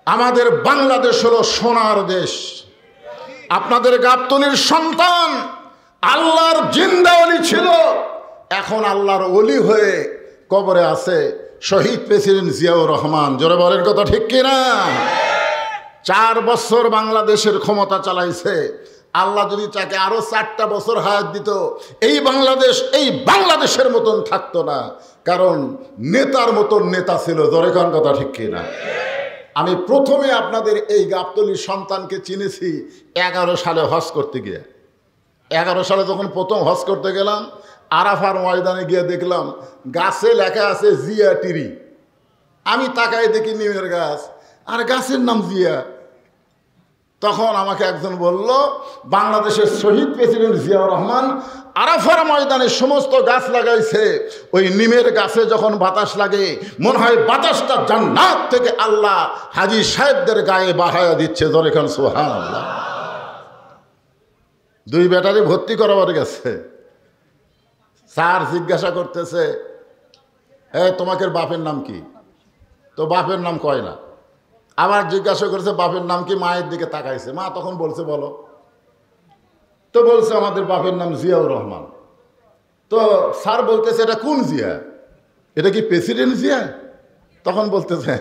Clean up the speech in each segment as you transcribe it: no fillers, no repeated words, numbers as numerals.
আমাদের বাংলাদেশ হলো সোনার দেশ। আপনাদের গাবতলীর সন্তান আল্লাহর জিন্দা ওলি ছিল, এখন আল্লাহর ওলি হয়ে কবরে আছে শহীদ প্রেসিডেন্ট জিয়াউর রহমান। জোরে বলেন কথা ঠিক কিনা? 4 বছর বাংলাদেশের ক্ষমতা চালাইছে। আল্লাহ যদি তাকে আরো 4টা বছর হায়াত দিত, এই বাংলাদেশের মতন থাকতো না, কারণ নেতার মতন নেতা ছিল। জোরে কোন কথা ঠিক কিনা? আমি প্রথমে আপনাদের এই গাবতলীর সন্তানকে চিনেছি 11 সালে হজ করতে গিয়ে। 11 সালে যখন প্রথম হজ করতে গেলাম, আরাফার ময়দানে গিয়ে দেখলাম গাছে লেখা আছে জিয়া টিরি। আমি তাকাই দেখি নিমের গাছ, আর গাছের নাম জিয়া। তখন আমাকে একজন বলল, বাংলাদেশের শহীদ প্রেসিডেন্ট জিয়াউর রহমান আরাফার ময়দানে সমস্ত গাছ লাগাইছে, ওই নিমের গাছে যখন বাতাস লাগে মনে হয় বাতাসটা জান্নাত থেকে আল্লাহ হাজী সাহেবদের গায়ে বাহায়া দিচ্ছে। জোরে খান সুবহানাল্লাহ। 2 ব্যাটারি ভর্তি করাবার গেছে, স্যার জিজ্ঞাসা করতেছে, তোমাকে বাপের নাম কি? তো বাপের নাম কয় না। আবার জিজ্ঞাসা করেছে বাপের নাম কি? মায়ের দিকে তাকাইছে, মা তখন বলছে বলো। তো বলছে আমাদের বাপের নাম জিয়াউর রহমান। তো স্যার বলতেছে এটা কোন জিয়া? এটা কি প্রেসিডেন্ট জিয়া? তখন বলতেছে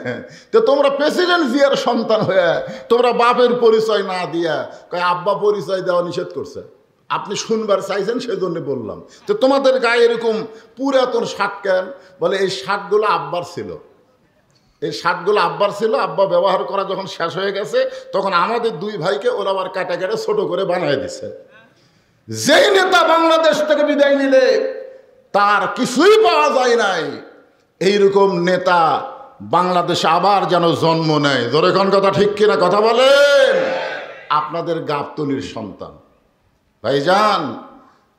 তো তোমরা প্রেসিডেন্ট জিয়ার সন্তান হয়ে তোমরা বাপের পরিচয় না দিয়া কয় আব্বা পরিচয় দেওয়া নিষেধ করছে। আপনি শুনবার চাইছেন সেই জন্য বললাম। তো তোমাদের গায়ে এরকম পুরাতন শার্ট কেন? বলে এই শার্টগুলো আব্বার ছিল, এই শার্টগুলো আব্বার ছিল, আব্বা ব্যবহার করা যখন শেষ হয়ে গেছে তখন আমাদের 2 ভাইকে ওরা আবার কাটা কেটে ছোট করে বানিয়ে দিছে। যেই নেতা বাংলাদেশ থেকে বিদায় নিলে তার কিছুই পাওয়া যায় নাই, এইরকম নেতা বাংলাদেশে আবার যেন জন্ম নেয়। জোরে কোন কথা ঠিক কিনা? কথা বলেন। আপনাদের গাবতলীর সন্তান ভাইজান,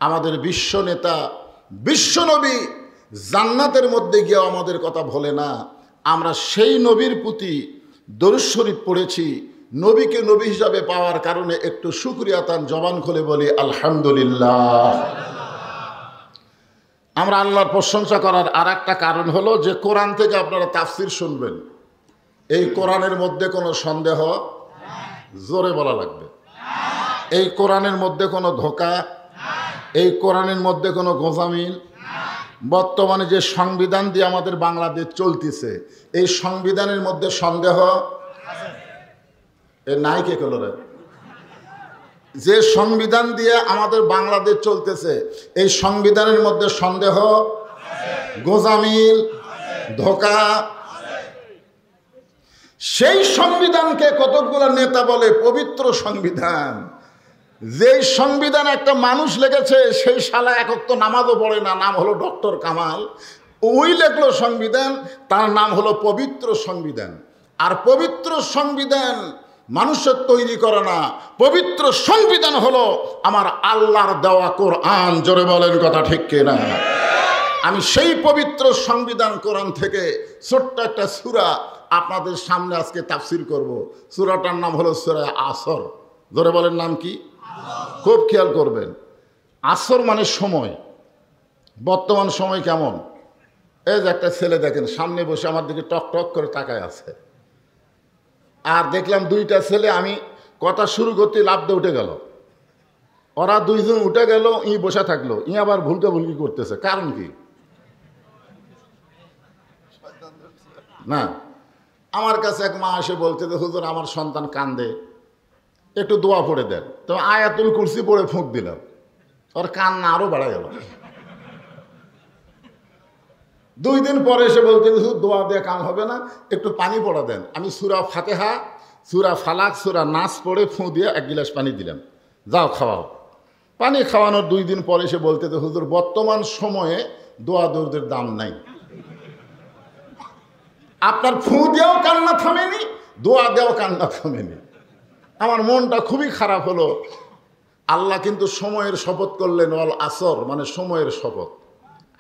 আমাদের বিশ্ব নেতা বিশ্বনবী জান্নাতের মধ্যে গিয়ে আমাদের কথা বলে না। আমরা সেই নবীর প্রতি দরুদ শরীফ পড়েছি, নবীকে নবী হিসাবে পাওয়ার কারণে একটু শুকরিয়া তান জবান খুলে বলি আলহামদুলিল্লাহ। আমরা আল্লাহর প্রশংসা করার আর একটা কারণ হলো যে কোরআন থেকে আপনারা তাফসির শুনবেন। এই কোরআনের মধ্যে কোনো সন্দেহ, জোরে বলা লাগবে, এই কোরআনের মধ্যে কোনো ধোঁকা, এই কোরআনের মধ্যে কোনো গোঁজামিল। বর্তমানে যে সংবিধান দিয়ে আমাদের বাংলাদেশ চলতেছে, এই সংবিধানের মধ্যে সন্দেহ এ নাই। কে করল রে? যে সংবিধান দিয়ে আমাদের বাংলাদেশ চলতেছে, এই সংবিধানের মধ্যে সন্দেহ, গোঁজামিল, ধোঁকা। সেই সংবিধানকে কতগুলো নেতা বলে পবিত্র সংবিধান। যেই সংবিধান একটা মানুষ লিখেছে, সেই শালা এক ওয়াক্ত নামাজও পড়ে না, নাম হলো ডক্টর কামাল। ওই লেখলো সংবিধান, তার নাম হলো পবিত্র সংবিধান। আর পবিত্র সংবিধান মানুষের তৈরি করে না, পবিত্র সংবিধান হলো আমার আল্লাহর দেওয়া কোরআন। জোরে বলেন কথা ঠিক কিনা? আমি সেই পবিত্র সংবিধান কোরআন থেকে ছোট্ট একটা সূরা আপনাদের সামনে আজকে তাফসির করব। সূরাটার নাম হলো সূরা আসর। জোরে বলেন নাম কি? খুব খেয়াল করবেন। আসর মানে সময়। বর্তমান সময় কেমন? এই যে একটা ছেলে দেখেন সামনে বসে আমার দিকে টক টক করে তাকায় আছে, আর দেখলাম 2টা ছেলে, আমি কথা শুরু করতে লাফ দিয়ে উঠে গেল। ওরা 2 জন উঠে গেল, ই বসে থাকলো, ই আবার ভুলকা ভুলকি করতেছে। কারণ কি? না, আমার কাছে এক মা এসে বলছে যে হুজুর আমার সন্তান কান্দে, একটু দোয়া পড়ে দেন। তো আয়াতুল কুরসি পড়ে ফুঁক দিলাম, ওর কান্না আরো বাড়া গেল। 2 দিন পরে এসে বলতে দোয়া দিয়ে কাম হবে না, একটু পানি পড়া দেন। আমি সূরা ফাতিহা, সূরা ফালাক, সূরা নাস পড়ে ফুঁ দিয়ে 1 গিলাস পানি দিলাম, যাও খাওয়াও। পানি খাওয়ানোর 2 দিন পরে এসে বলতে হুজুর বর্তমান সময়ে দোয়া দরুদের দাম নাই। আপনার ফুঁ দিয়েও কান্না থামেনি, দোয়া দিয়েও কান্না থামেনি। আমার মনটা খুবই খারাপ হলো। আল্লাহ কিন্তু সময়ের শপথ করলেন, ওয়াল আসর মানে সময়ের শপথ।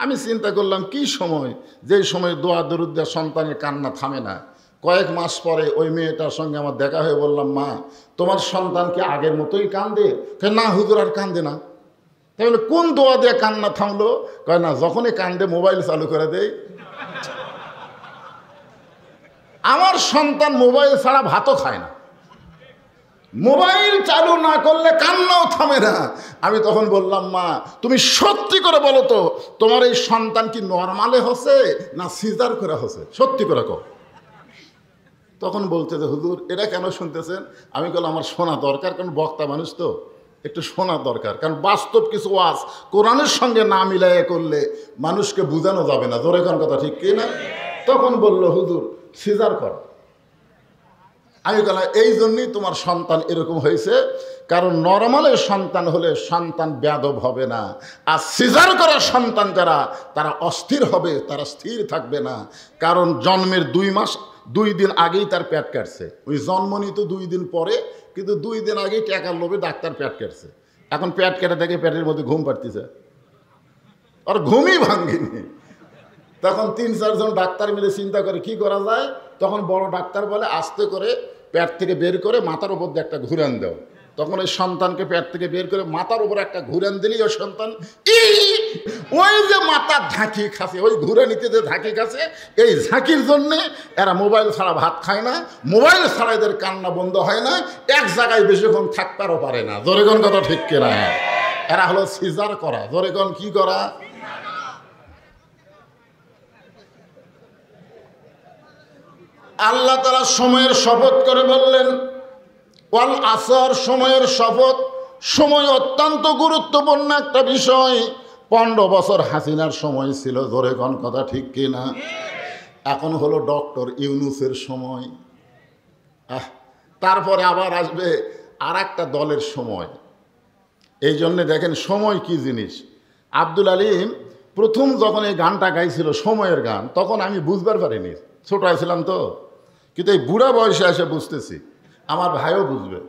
আমি চিন্তা করলাম কি সময়, যেই সময় দোয়া দরুদ দেওয়া সন্তানের কান্না থামে না। কয়েক মাস পরে ওই মেয়েটার সঙ্গে আমার দেখা হয়ে বললাম, মা তোমার সন্তান কি আগের মতোই কান্দে? না হুজুর আর কান্দে না। তাহলে কোন দোয়া দিয়ে কান্না থামলো? কয় না, যখনই কান্দে মোবাইল চালু করে দেয়। আমার সন্তান মোবাইল ছাড়া ভাতও খায় না, মোবাইল চালু না করলে কান্নাও থামে না। আমি তখন বললাম, মা তুমি সত্যি করে বলো তো, তোমার এই সন্তান কি নর্মালে হচ্ছে না সিজার করে হচ্ছে, সত্যি করে কও। তখন বলতে যে হুজুর এটা কেন শুনতেছেন? আমি বললাম আমার শোনা দরকার, কারণ বক্তা মানুষ তো একটু শোনা দরকার, কারণ বাস্তব কিছু ওয়াজ কোরআনের সঙ্গে না মিলাইয়া করলে মানুষকে বোঝানো যাবে না। জোরে কোন কথা ঠিক কি না? তখন বলল হুজুর সিজার কর। আমি বললাম এই জন্যই তোমার সন্তান এরকম হয়েছে, কারণ নরমালের সন্তান হলে সন্তান বেয়াদব হবে না, আর সিজার করা সন্তান যারা তারা অস্থির হবে, তারা স্থির থাকবে না। কারণ জন্মের 2 মাস 2 দিন আগেই তার পেট কাটছে, ওই জন্ম নিত 2 দিন পরে, কিন্তু 2 দিন আগেই টাকার লোভে ডাক্তার পেট কাটছে। এখন পেট কেটে দেখে পেটের মধ্যে ঘুম পাড়তেছে, আর ঘুমই ভাঙ্গিনি। তখন 3-4 জন ডাক্তার মিলে চিন্তা করে কি করা যায়। তখন বড় ডাক্তার বলে আস্তে করে পেট থেকে বের করে মাথার উপর দিয়ে একটা ঘুরান দাও। তখন ওই সন্তানকে পেট থেকে বের করে মাথার উপর একটা ঘুরান দিলেই ওই সন্তান ওই যে মাথার ঝাঁকি খাসে, ওই ঘুরানিতে যে ঝাঁকি খাসে, এই ঝাঁকির জন্যে এরা মোবাইল ছাড়া ভাত খায় না, মোবাইল ছাড়া এদের কান্না বন্ধ হয় না, এক জায়গায় বেশিক্ষণ থাকতেও পারে না। জোরে কোন কথা ঠিক কিনা? এরা হলো সিজার করা। জোরে কোন কি করা? আল্লাহ তাআলা সময়ের শপথ করে বললেন ওয়াল আসর, সময়ের শপথ। সময় অত্যন্ত গুরুত্বপূর্ণ একটা বিষয়। 15 বছর হাসিনার সময় ছিল। জোরে কোন কথা ঠিক কিনা? এখন হলো ডক্টর ইউনূসের সময়। তারপরে আবার আসবে আর একটা দলের সময়। এই জন্যে দেখেন সময় কি জিনিস। আব্দুল আলিম প্রথম যখন এই গানটা গাইছিল সময়ের গান, তখন আমি বুঝবার পারিনি, ছোট ছিলাম তো, কিন্তু এই বুড়া বয়সে এসে বুঝতেছি, আমার ভাইও বুঝবে।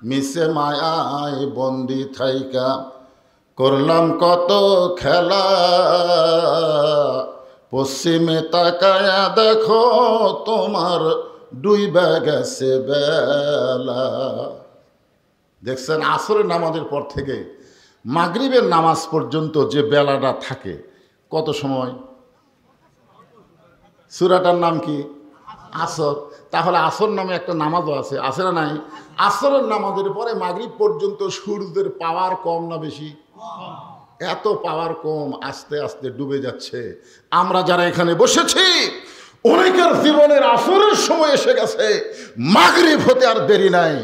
মিশে মায়ায় বন্দি থাইকা করলাম কত খেলা, পশ্চিমে তাকায়া দেখো তোমার ডুইবা গেছে বেলা। দেখছেন আসরের নামাজের পর থেকে মাগরিবের নামাজ পর্যন্ত যে বেলাটা থাকে, কত সময়? সূরাটার নাম কি? আসর। তাহলে আসর নামে একটা নামাজও আছে, আছে না নাই? আসরের নামাজের পরে মাগরিব পর্যন্ত সূর্যের পাওয়ার কম না বেশি? এত পাওয়ার কম, আস্তে আস্তে ডুবে যাচ্ছে। আমরা যারা এখানে বসেছি অনেকের জীবনের আসরের সময় এসে গেছে, মাগরিব হতে আর দেরি নাই,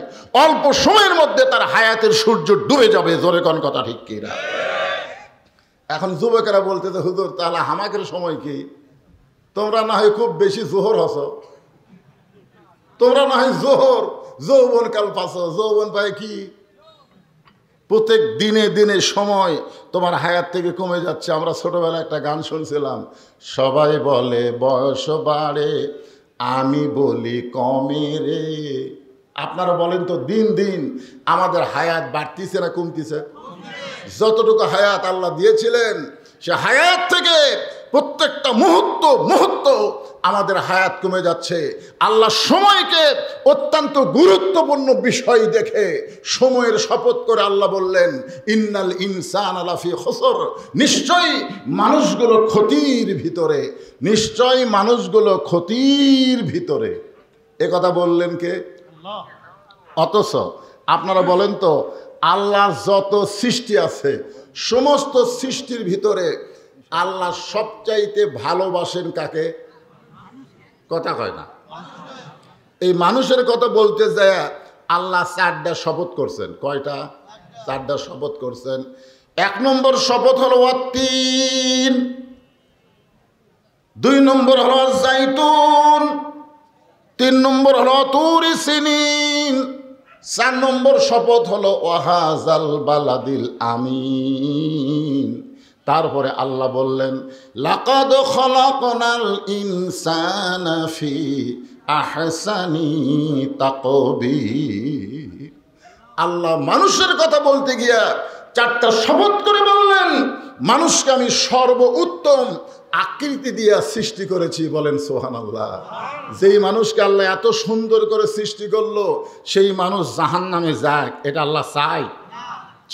অল্প সময়ের মধ্যে তার হায়াতের সূর্য ডুবে যাবে। জোরে কোন কথা ঠিক কি না? এখন যুবকেরা বলতেছে হুজুর তাহলে হামাকের সময় কি? তোমরা না হয় খুব বেশি জোহর হস, তোমরা না হয় জোহর যৌবন কাল পাস, যৌবন পায় কি? প্রত্যেক দিনে দিনে সময় তোমার হায়াত থেকে কমে যাচ্ছে। আমরা ছোটবেলায় একটা গান শুনছিলাম, সবাই বলে বয়স বাড়ে, আমি বলি কমে রে। আপনারা বলেন তো দিন দিন আমাদের হায়াত বাড়তিছে না কমতিছে? যতটুকু হায়াত আল্লাহ দিয়েছিলেন সে হায়াত থেকে প্রত্যেকটা মুহূর্ত আমাদের হায়াত কমে যাচ্ছে। আল্লাহ সময়কে অত্যন্ত গুরুত্বপূর্ণ বিষয় দেখে সময়ের শপথ করে আল্লাহ বললেন ইন্নাল ইনসানা লাফি খুসর, নিশ্চয়ই মানুষগুলো ক্ষতির ভিতরে, নিশ্চয়ই মানুষগুলো ক্ষতির ভিতরে। এ কথা বললেন কে? অথচ আপনারা বলেন তো আল্লাহ যত সৃষ্টি আছে সমস্ত সৃষ্টির ভিতরে আল্লাহ সবচাইতে ভালোবাসেন কাকে? কথা কয় না। এই মানুষের কথা বলতে যায় আল্লাহ 4টা শপথ করছেন। কয়টা? 4টা শপথ করছেন। 1 নম্বর শপথ হলো ওয়াত্তিন, 2 নম্বর হলো জাইতুন, 3 নম্বর হলো তুরি সিনিন, 4 নম্বর শপথ হলো ওয়াহাজাল বালাদিল আমিন। তারপরে আল্লাহ বললেন লাকাদ খলাকনাল ইনসানা ফি আহসানি তাকবীর। আল্লাহ মানুষের কথা বলতে গিয়া 4টা শপথ করে বললেন মানুষকে আমি সর্বোত্তম আকৃতি দিয়ে সৃষ্টি করেছি। বলেন সুবহানাল্লাহ। যেই মানুষকে আল্লাহ এত সুন্দর করে সৃষ্টি করলো সেই মানুষ জাহান্নামে যাক, এটা আল্লাহ চায়?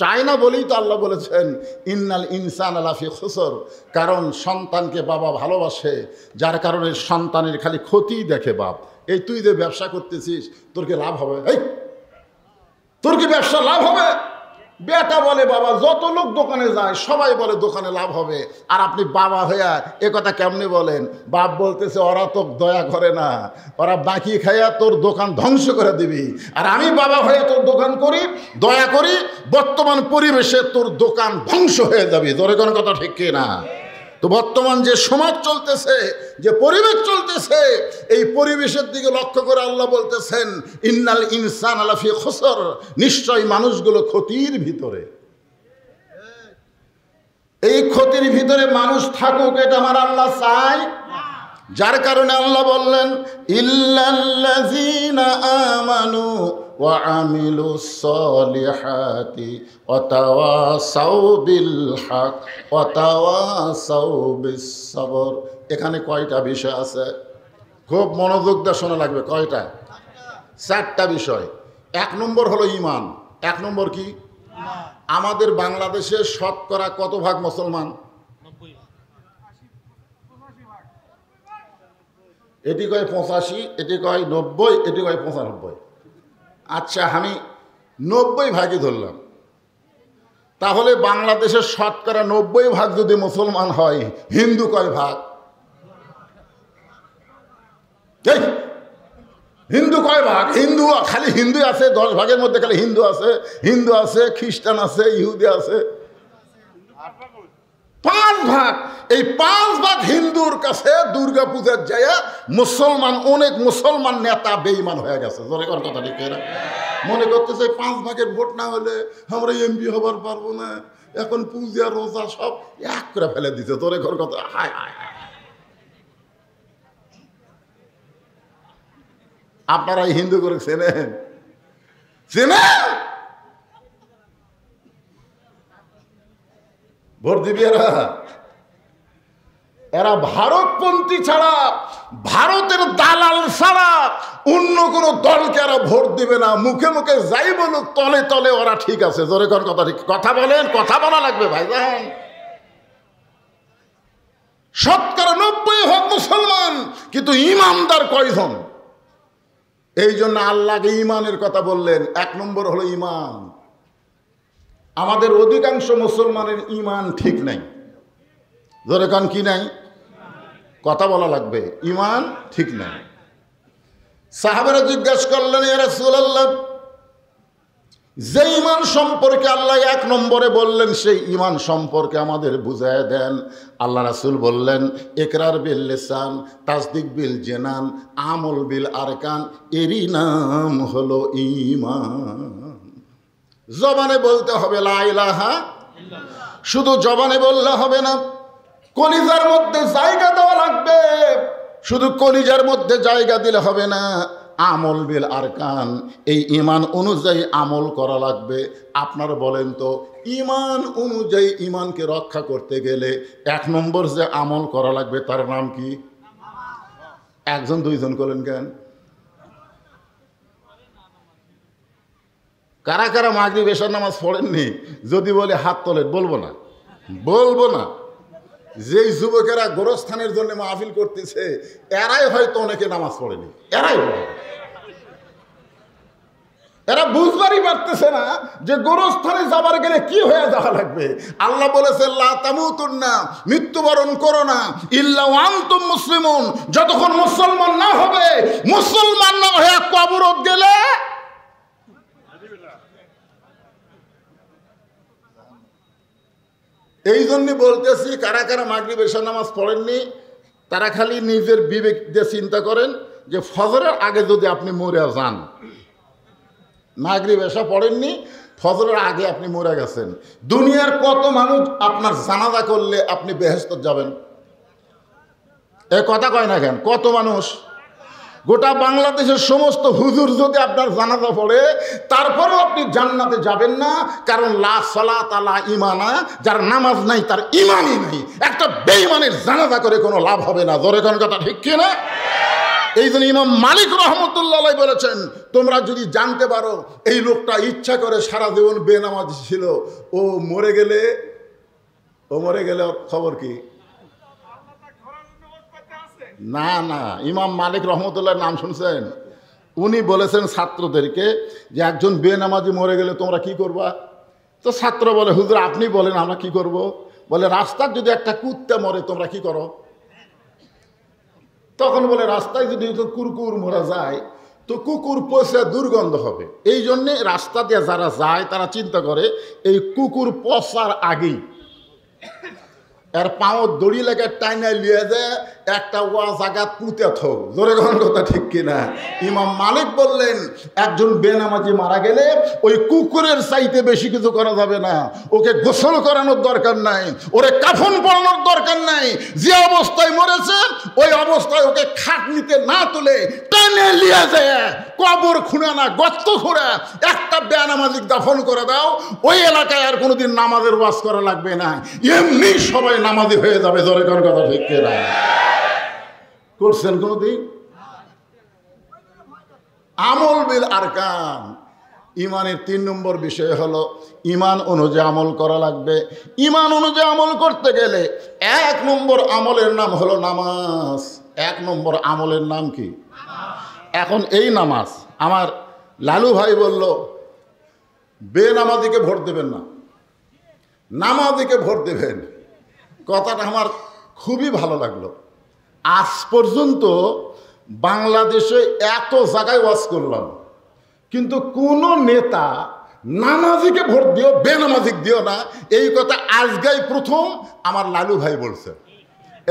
চায় না বলেই তো আল্লাহ বলেছেন ইন্নাল ইনসান লাফি খুসর, কারণ সন্তানকে বাবা ভালোবাসে, যার কারণে সন্তানের খালি ক্ষতিই দেখে বাপ। এই তুই যে ব্যবসা করতেছিস, তোর কি লাভ হবে? এই তোর কি ব্যবসা লাভ হবে? বেটা বলে বাবা, যত লোক দোকানে যায় সবাই বলে দোকানে লাভ হবে, আর আপনি বাবা হইয়া এ কথা কেমনি বলেন? বাপ বলতেছে ওরা তো দয়া করে না, ওরা বাকি খাইয়া তোর দোকান ধ্বংস করে দিবি, আর আমি বাবা হয়ে তোর দোকান করি, দয়া করি, বর্তমান পরিবেশে তোর দোকান ধ্বংস হয়ে যাবে। ধরে কোনো কথা ঠিক কি না? তো বর্তমান যে সমাজ চলতেছে, যে পরিবেশ চলতেছে, এই পরিবেশের দিকে লক্ষ্য করে আল্লাহ বলতেছেন ইন্নাল ইনসান লাফি খুসর, নিশ্চয় মানুষগুলো ক্ষতির ভিতরে। এই ক্ষতির ভিতরে মানুষ থাকুক, এটা আমার আল্লাহ চায়। যার কারণে আল্লাহ বললেন ইল্লাল্লাযীনা আমানু ওয়া আমিলুস সলিহাতি ওয়া তাওয়াসাউ বিল হক ওয়া তাওয়াসাউ বিস সবর। এখানে কয়টা বিষয় আছে? খুব মনোযোগ দিয়ে শোনা লাগবে। কয়টা? 4টা বিষয়। 1 নম্বর হলো ঈমান। 1 নম্বর কি? আমাদের বাংলাদেশে শতকরা কত ভাগ মুসলমান? এটি কয় 85, এটি কয় 90, এটি কয় 95। আচ্ছা, আমি 90 ভাগই ধরলাম। তাহলে বাংলাদেশের শতকরা 90 ভাগ যদি মুসলমান হয়, হিন্দু কয় ভাগ? হিন্দু কয় ভাগ? হিন্দু খালি হিন্দু আছে 10 ভাগের মধ্যে, খালি হিন্দু আছে, হিন্দু আছে, খ্রিস্টান আছে, ইহুদি আছে 5 ভাগ। এই 5 ভাগ হিন্দুর কাছে দুর্গা পূজার যায় মুসলমান, অনেক মুসলমান নেতা বেঈমান হয়ে গেছে। জোরে কর কথা ঠিক না? মনে করতেছে 5 ভাগের ভোট না হলে আমরা এমপি হবার পারবো না, এখন পূজা রোজা সব এক করে ফেলে দিছে। জোরে কর কথা। হায় হায় হায়, আপনারা হিন্দু করে চেনেন? চেনেন? ভোট দিবি এরা ভারতপন্থী ছাড়া, ভারতের দালাল ছাড়া অন্য কোন দলকে এরা ভোট দিবে না। মুখে মুখে যাই বলুক, তলে তলে ওরা ঠিক আছে। জোরে কোন কথা ঠিক, কথা বলেন, কথা বলা লাগবে ভাইজান। শতকরা 90 ভাগ মুসলমান, কিন্তু ইমানদার কয়জন? এই জন্য আল্লাহকে ইমানের কথা বললেন। 1 নম্বর হলো ইমান। আমাদের অধিকাংশ মুসলমানের ইমান ঠিক নাই। ধরে কান কি নাই? কথা বলা লাগবে। ইমান ঠিক নাই। সাহাবারা জিজ্ঞাসা করলেন ইয়া রাসূলুল্লাহ, যে ইমান সম্পর্কে আল্লাহ 1 নম্বরে বললেন, সেই ইমান সম্পর্কে আমাদের বুঝায় দেন। আল্লাহ রাসূল বললেন ইকরার বিল লিসান, তাসদিক বিল জিনান, আমল বিল আরকান, এরই নাম হলো ঈমান। জবানে বলতে হবে লা ইলাহা ইল্লাল্লাহ, শুধু জবানে বললে হবে না, কলিজার মধ্যে জায়গা দেওয়া লাগবে। শুধু কলিজার মধ্যে জায়গা দিলে হবে না, আমল বিল আরকান, এই ঈমান অনুযায়ী আমল করা লাগবে। আপনারা বলেন তো, ঈমান অনুযায়ী ঈমানকে রক্ষা করতে গেলে 1 নম্বর যে আমল করা লাগবে তার নাম কি? একজন দুইজন করলেন কেন? কারা কারা মাগরিব এশার নামাজ পড়েননি? যদি বলে হাত তোলেন। বলবো না, বলবো না। যেই যুবকেরা গোরস্থানের জন্য মাহফিল করতেছে, এরাই হয়তো অনেকে নামাজ পড়েনি। এরা বুঝবারই পারতেছে না যে গোরস্থানে যাবার গেলে কি হয়ে যাওয়া লাগবে। আল্লাহ বলেছে লা তামুতুন্না, মৃত্যুবরণ করো না, ইল্লা ওয়া আনতুম মুসলিমুন, যতক্ষণ মুসলমান না হবে। মুসলমান না হয়ে কবরত গেলে এই জন্য বলতেছি, কারা কারা মাগরিব এশার নামাজ পড়েননি তারা খালি নিজের বিবেক দিয়ে চিন্তা করেন যে ফজরের আগে যদি আপনি মরে যান, মাগরিব এশা পড়েননি, ফজরের আগে আপনি মরে গেছেন, দুনিয়ার কত মানুষ আপনার জানাজা করলে আপনি বেহেশত যাবেন? এ কথা কয় না কেন? কত মানুষ? গোটা বাংলাদেশের সমস্ত হুজুর যদি আপনার জানাজা পড়ে, তারপরেও আপনি জান্নাতে যাবেন না। কারণ লা সালাত আলা ঈমানা, যার নামাজ নাই তার ঈমানই নাই। একটা বেঈমানের জানাজা করে কোনো লাভ হবে না। জোরে কোন কথা ঠিক কি না? এই জন্য ইমাম মালিক রহমতুল্লাহ আলাইহি বলেছেন, তোমরা যদি জানতে পারো এই লোকটা ইচ্ছা করে সারা জীবন বেনামাজি ছিল, ও মরে গেলে ওর খবর কি? না না, ইমাম মালিক রহমতুল্লাহর নাম শুনছেন? উনি বলেছেন ছাত্রদেরকে যে একজন বেনামাজি মরে গেলে তোমরা কি করবা? তো ছাত্র বলে, হুজুর আপনি বলেন আমরা কি করব? বলে, রাস্তার যদি একটা কুত্তা মরে তোমরা কি করো? তখন বলে, রাস্তায় যদি কুকুর মরা যায় তো কুকুর পচে দুর্গন্ধ হবে, এই জন্যে রাস্তা দিয়ে যারা যায় তারা চিন্তা করে এই কুকুর পচার আগেই এর পাও দড়ি লেগে টাইনা লিয়ে যায় একটা ওয়া জাগাত পুঁতে থো। জোরে কোন কথা ঠিক কিনা? ইমাম মালিক বললেন, একজন বেনামাজি মারা গেলে ওই কুকুরের চাইতে বেশি কিছু করা যাবে না। ওকে গোসল করানোর দরকার নাই, ওরে কাফন পরানোর দরকার নাই। যে অবস্থায় মরেছে ওই অবস্থায় ওকে খাটনিতে না তুলে টাইনে লিয়ে যায় কবর খুঁড়ে না গর্ত খুঁড়ে একটা বেনামাজিক দাফন করে দাও, ওই এলাকায় আর কোনোদিন নামাজের ওয়াজ করা লাগবে না, এমনি সবাই নামাজি হয়ে যাবে। জোরে কোন কথা ঠিক কিনা? করছেন কোনদিন? আমল বিল আরকান, ইমানের 3 নম্বর বিষয় হলো ইমান অনুযায়ী আমল করা লাগবে। ইমান অনুযায়ী আমল করতে গেলে 1 নম্বর আমলের নাম হলো নামাজ। 1 নম্বর আমলের নাম কি? এখন এই নামাজ, আমার লালু ভাই বলল বেনামাজিকে ভোট দেবেন না, নামাজিকে ভোট দেবেন। কথাটা আমার খুবই ভালো লাগলো। আজ পর্যন্ত বাংলাদেশে এত জায়গায় ওয়াজ করলাম, কিন্তু কোন নেতা নামাজিকে ভোট দিও বেনামাজিক দিও না এই কথা আজকেই প্রথম আমার লালু ভাই বলছে।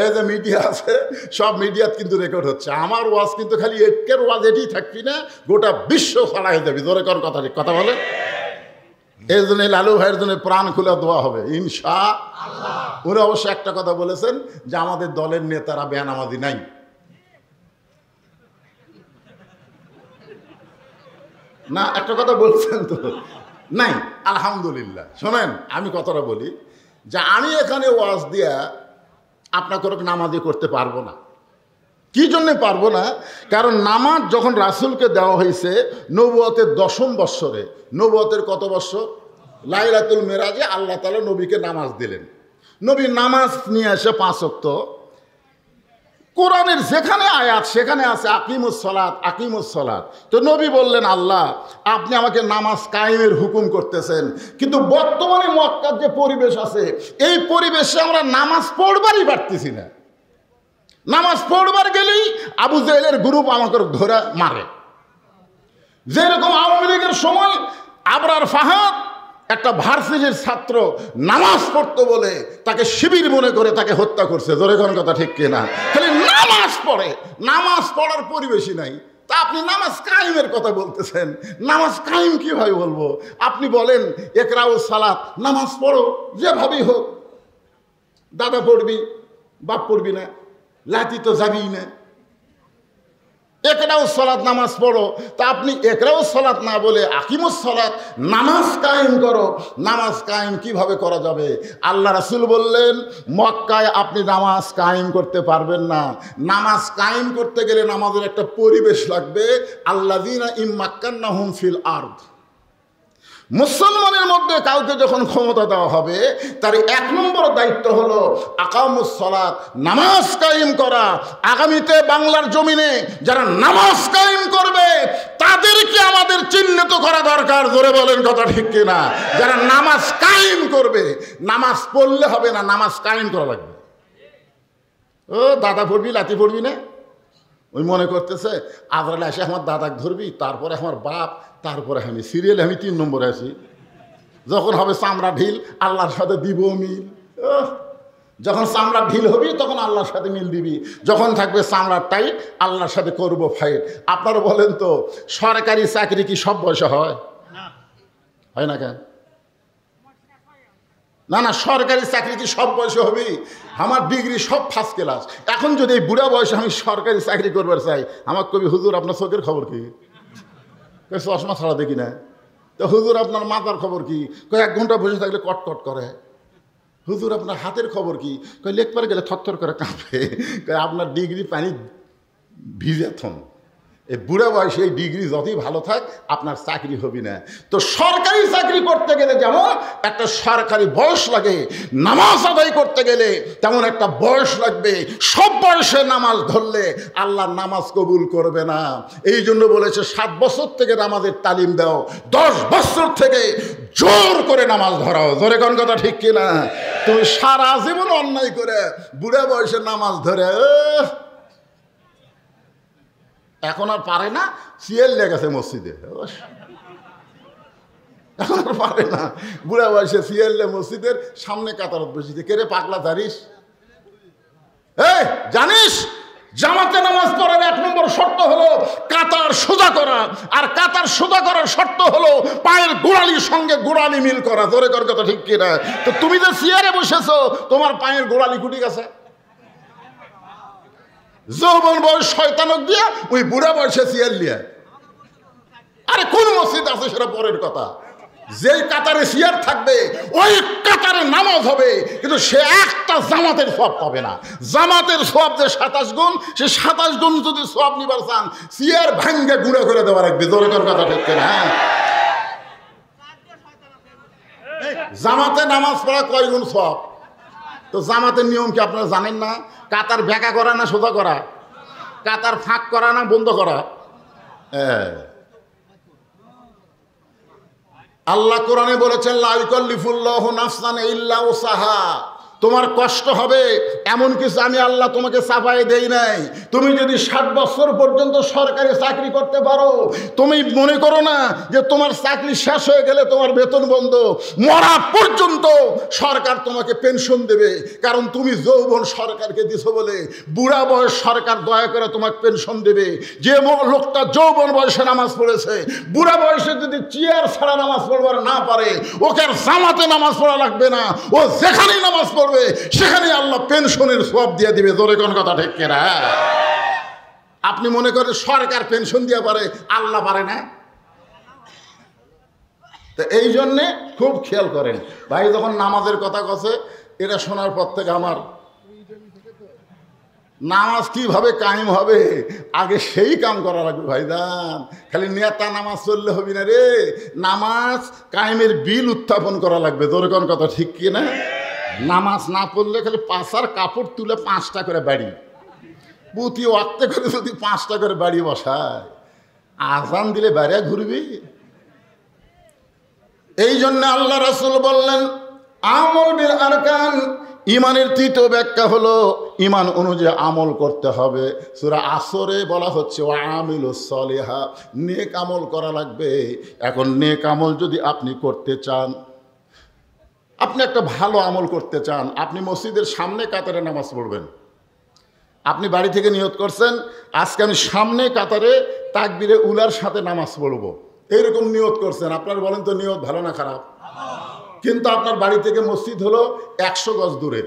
এই যে মিডিয়া আছে সব মিডিয়াত কিন্তু রেকর্ড হচ্ছে। আমার ওয়াজ কিন্তু খালি একের ওয়াজ এটি থাকবি না, গোটা বিশ্ব ছড়াই যাবি। জোরে কর কথা, ঠিক কথা বলে। এই জন্য লালু ভাইয়ের জন্য প্রাণ খুলে দোয়া হবে ইনশাআল্লাহ। উনি অবশ্য একটা কথা বলেছেন যে আমাদের দলের নেতারা বেনামাজি নাই। না, একটা কথা বলছেন তো নাই, আলহামদুলিল্লাহ। শোনেন আমি কথাটা বলি যে আমি এখানে ওয়াজ দিয়া আপনাকে নামাজি করতে পারবো না। কি জন্যে পারবো না? কারণ নামাজ যখন রাসূলকে দেওয়া হয়েছে নবুয়তের 10ম বৎসরে, নবুয়তের কত বৎসর? লাইলাতুল মেরাজে আল্লাহ তাআলা নবীকে নামাজ দিলেন। নবী নামাজ নিয়ে আসে 5 ওয়াক্ত। কোরআনের যেখানে আয়াত সেখানে আছে আকিমুস সালাত, আকিমুস সালাত। তো নবী বললেন, আল্লাহ আপনি আমাকে নামাজ কায়েমের হুকুম করতেছেন, কিন্তু বর্তমানে মক্কার যে পরিবেশ আছে এই পরিবেশে আমরা নামাজ পড়বারই পারতেছি না। নামাজ পড়বার গেলেই আবু জাহেলের গ্রুপ আমাকে ধরে মারে। যেরকম আওয়ামী লীগের সময় আবরার ফাহাদ একটা ভার্সিটির ছাত্র নামাজ পড়তো বলে তাকে শিবির মনে করে তাকে হত্যা করছে। জোরে কোন কথা ঠিক কিনা? খালি নামাজ পড়ে, নামাজ পড়ার পরিবেশই নাই। তা আপনি নামাজ কায়েমের কথা বলতেছেন, নামাজ কায়েম কিভাবে বলবো? আপনি বলেন একরাউ সালাত, নামাজ পড়ো যেভাবেই হোক। দাদা পড়বি, বাপ পড়বি না, লাতি তো যাবি না। একরাও সালাত, নামাজ পড়ো। তা আপনি একরাও সালাত না বলে আকিমুস সালাত, নামাজ কায়েম করো। নামাজ কায়েম কিভাবে করা যাবে? আল্লাহ রাসূল বললেন মক্কায় আপনি নামাজ কায়েম করতে পারবেন না। নামাজ কায়েম করতে গেলে নামাজের একটা পরিবেশ লাগবে। আল্লাযীনা ইম্মাক্কান্নাহুম ফিল আরদ, মুসলমানের মধ্যে কাউকে যখন ক্ষমতা দেওয়া হবে তার 1 নম্বর দায়িত্ব হলো আকামুস সালাত, নামাজ কায়েম করা। আগামীতে বাংলার জমিনে যারা নামাজ কায়েম করবে তাদেরকে আমাদের চিহ্নিত করা দরকার। জোরে বলেন কথা ঠিক কিনা? যারা নামাজ কায়েম করবে, নামাজ পড়লে হবে না, নামাজ কায়েম করা লাগবে। ও দাদা পড়বি, লাতি পড়বি না, ওই মনে করতেছে আজরাইল এসে আমার দাদাকে ধরবি, তারপরে আমার বাপ, তারপরে আমি সিরিয়ালে আমি 3 নম্বরে আছি। যখন হবে চামড়া ঢিল আল্লাহর সাথে দিব মিল। যখন চামড়া ঢিল হবি তখন আল্লাহর সাথে মিল দিবি, যখন থাকবে চামড়ার টাইট আল্লাহর সাথে করবো ফাইট। আপনারা বলেন তো সরকারি চাকরি কি সব বয়সে হয়? হয় না কেন? না না, সরকারি চাকরি কি সব বয়সে হবে? আমার ডিগ্রি সব ফার্স্ট ক্লাস। এখন যদি এই বুড়া বয়সে আমি সরকারি চাকরি করবার চাই, আমার কবি হুজুর আপনার চোখের খবর কি? চশমা ছাড়া দেখি না। তো হুজুর আপনার মাথার খবর কি? 1 ঘন্টা বসে থাকলে কটকট করে। হুজুর আপনার হাতের খবর কি? লেখবার গেলে থরথর করে কাঁপে। আপনার ডিগ্রি পানি ভিজেথন। এই বুড়া বয়সে এই ডিগ্রি যতই ভালো থাক আপনার চাকরি হবে না। তো সরকারি চাকরি করতে গেলে যেমন একটা সরকারি বয়স লাগে, নামাজ আদায় করতে গেলে তেমন একটা বয়স লাগবে। সব বয়সে নামাজ ধরলে আল্লাহ নামাজ কবুল করবে না। এই জন্য বলেছে 7 বছর থেকে নামাজের তালিম দাও, 10 বছর থেকে জোর করে নামাজ ধরাও। জোরে কোন কথা ঠিক কিনা? তুমি সারা জীবন অন্যায় করে বুড়া বয়সে নামাজ ধরে এখন আর পারে না, সিএল লেগেছে মসজিদে, এখন আর পারে না। বুড়া বয়সে সিএল মসজিদের সামনে কাতারত বসেছে। কে রে পাগলা জানিস? এই জানিস জামাতে নামাজ পড়ার 1 নম্বর শর্ত হলো কাতার সোজা করা, আর কাতার সোজা করার শর্ত হলো পায়ের গোড়ালির সঙ্গে গোড়ালি মিল করা। জোরে কর কথা ঠিক কিনা? তো তুমি যে চেয়ারে বসেছো তোমার পায়ের গোড়ালি কুটি গেছে। যৌবন বয়স শয়তানক দিয়া ওই বুড়া বয়সে চেয়ার লিয়া। আরে কোন মসজিদ আছে সেটা পরের কথা। যেই কাতারে চেয়ার থাকবে ওই কাতারে নামাজ হবে, কিন্তু সে একটা জামাতের সওয়াব পাবে না। জামাতের সওয়াব যে 27 গুণ, সে 27 গুণ যদি সওয়াব নিবার চান চেয়ার ভাঙ্গে গুঁড়ো করে দেওয়া রাখবে। জোরে কর কথা ঠিক কিনা? হ্যাঁ, জামাতে নামাজ পড়া কয় গুণ সওয়াব? তো জামাতের নিয়ম কি আপনারা জানেন না? কাতার বেঁকা করা না সোজা করা? কাতার ফাঁক করা না বন্ধ করা? আল্লাহ কোরআনে বলেছেন লা ইউকাল্লিফুল্লাহু নাফসান ইল্লা উসাহা। তোমার কষ্ট হবে এমন কিছু আমি আল্লাহ তোমাকে চাপাই দেই নাই। তুমি যদি 7 বছর পর্যন্ত সরকারি চাকরি করতে পারো, তুমি মনে করো না যে তোমার চাকরি শেষ হয়ে গেলে তোমার বেতন বন্ধ। মরা পর্যন্ত সরকার তোমাকে পেনশন দেবে, কারণ তুমি যৌবন সরকারকে দিছো বলে। বুড়া বয়স সরকার দয়া করে তোমাকে পেনশন দেবে। যে লোকটা যৌবন বয়সে নামাজ পড়েছে, বুড়া বয়সে যদি চেয়ার ছাড়া নামাজ পড়বার না পারে, ওকে আর জামাতে নামাজ পড়া লাগবে না। ও যেখানেই নামাজ পড়বে সেখানে আল্লাহ পেনশনের সওয়াব দিয়ে দিবে। জোরে কোন কথা ঠিক কিনা? আপনি মনে করেন সরকার পেনশন দিয়ে পারে, আল্লাহ পারে না? তো এই জন্যে খুব খেয়াল করেন ভাই। যখন নামাজের কথা কছে এটা শোনার পর থেকে আমার নামাজ কিভাবে কায়েম হবে আগে সেই কাম করা লাগবে ভাইজান। খালি নেতা নামাজ চললে হবে না রে, নামাজ কায়েমের বিল উত্থাপন করা লাগবে। জোরে কোন কথা ঠিক কিনা? নামাজ না পড়লে খালি পাশার কাপড় তুলে 5টা করে বাড়ি, প্রতি ওয়াক্তে করে যদি 5টা করে বাড়ি বসায়, আজান দিলে বাইরে ঘুরবি। এই জন্য আল্লাহ রাসূল বললেন আমল বিল আরকান। ইমানের 3য় ব্যাখ্যা হলো ইমান অনুযায়ী আমল করতে হবে। সূরা আসরে বলা হচ্ছে ওয়া আমিলুস সলিহা, নেক আমল করা লাগবে। এখন নেক আমল যদি আপনি করতে চান, আপনি একটা ভালো আমল করতে চান, আপনি মসজিদের সামনে কাতারে নামাজ পড়বেন। আপনি বাড়ি থেকে নিয়ত করছেন আজকে আমি সামনে কাতারে তাকবীরে উলার সাথে নামাজ পড়ব, এইরকম নিয়ত করছেন। আপনারা বলেন তো নিয়ত ভালো না খারাপ? কিন্তু আপনার বাড়ি থেকে মসজিদ হলো 100 গজ দূরে।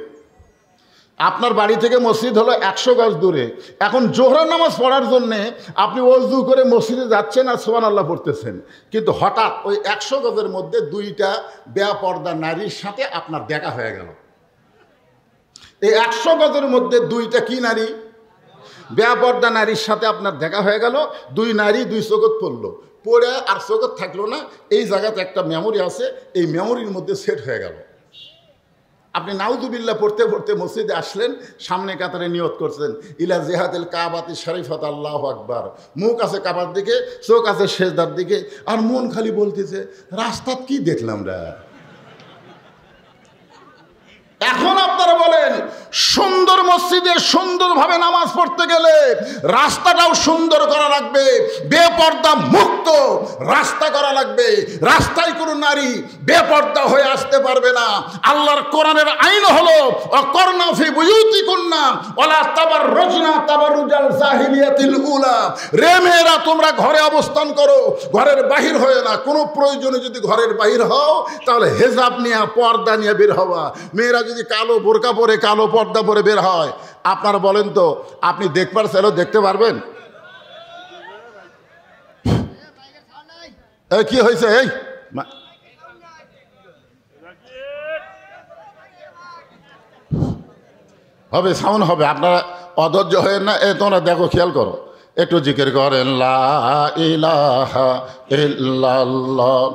আপনার বাড়ি থেকে মসজিদ হলো 100 গজ দূরে। এখন জোহরের নামাজ পড়ার জন্যে আপনি ওযু করে মসজিদে যাচ্ছেন আর সুবহানাল্লাহ পড়তেছেন, কিন্তু হঠাৎ ওই 100 গজের মধ্যে 2টা বেপর্দা নারীর সাথে আপনার দেখা হয়ে গেল। এই 100 গজের মধ্যে 2টা কি নারী? বেপর্দা নারীর সাথে আপনার দেখা হয়ে গেল। 2 নারী 2 চোখত পড়লো, পড়ে আর চোখত থাকলো না। এই জায়গাতে একটা মেমোরি আছে, এই মেমোরির মধ্যে সেট হয়ে গেল। আপনি নাউযুবিল্লাহ পড়তে পড়তে মসজিদে আসলেন, সামনে কাতারে নিয়ত করছেন ইলা জিহাদিল কাবাতি শরীফাত আল্লাহু আকবার। মুখ আছে কাবার দিকে, চোখ আছে সেজদার দিকে, আর মন খালি বলতেছে রাস্তাত কি দেখলাম রে। এখন আপনারা বলেন সুন্দর মসজিদে সুন্দরভাবে নামাজ পড়তে গেলে রাস্তাটাও সুন্দর করা লাগবে, বেপর্দা মুক্ত রাস্তা করা লাগবে। রাস্তায় কোনো নারী বেপর্দা হয়ে আসতে পারবে না। আল্লাহর কোরআনের আইন হলো অকর্না ফি বুয়ুতিকুন্না ওয়ালা তাবাররুজনা তাবাররুজাল জাহিলিয়াতিল উলা। রে মেয়েরা তোমরা ঘরে অবস্থান করো, ঘরের বাহির হয়ে না। কোনো প্রয়োজনে যদি ঘরের বাহির হও তাহলে হেজাব নিয়ে পর্দা নিয়ে বের হওয়া। মেয়েরা যদি কালো বোরকা পরে কালো পর্দা পরে বের হয়, আপনারা বলেন তো আপনি দেখবার চাইলেও দেখতে পারবেন? কি হয়েছে? এই হবে সাউন্ড হবে, আপনারা অধৈর্য হয়ে না, তোমরা দেখো, খেয়াল করো, একটু জিকির করেন, লা ইলাহা ইল্লাল্লাহ,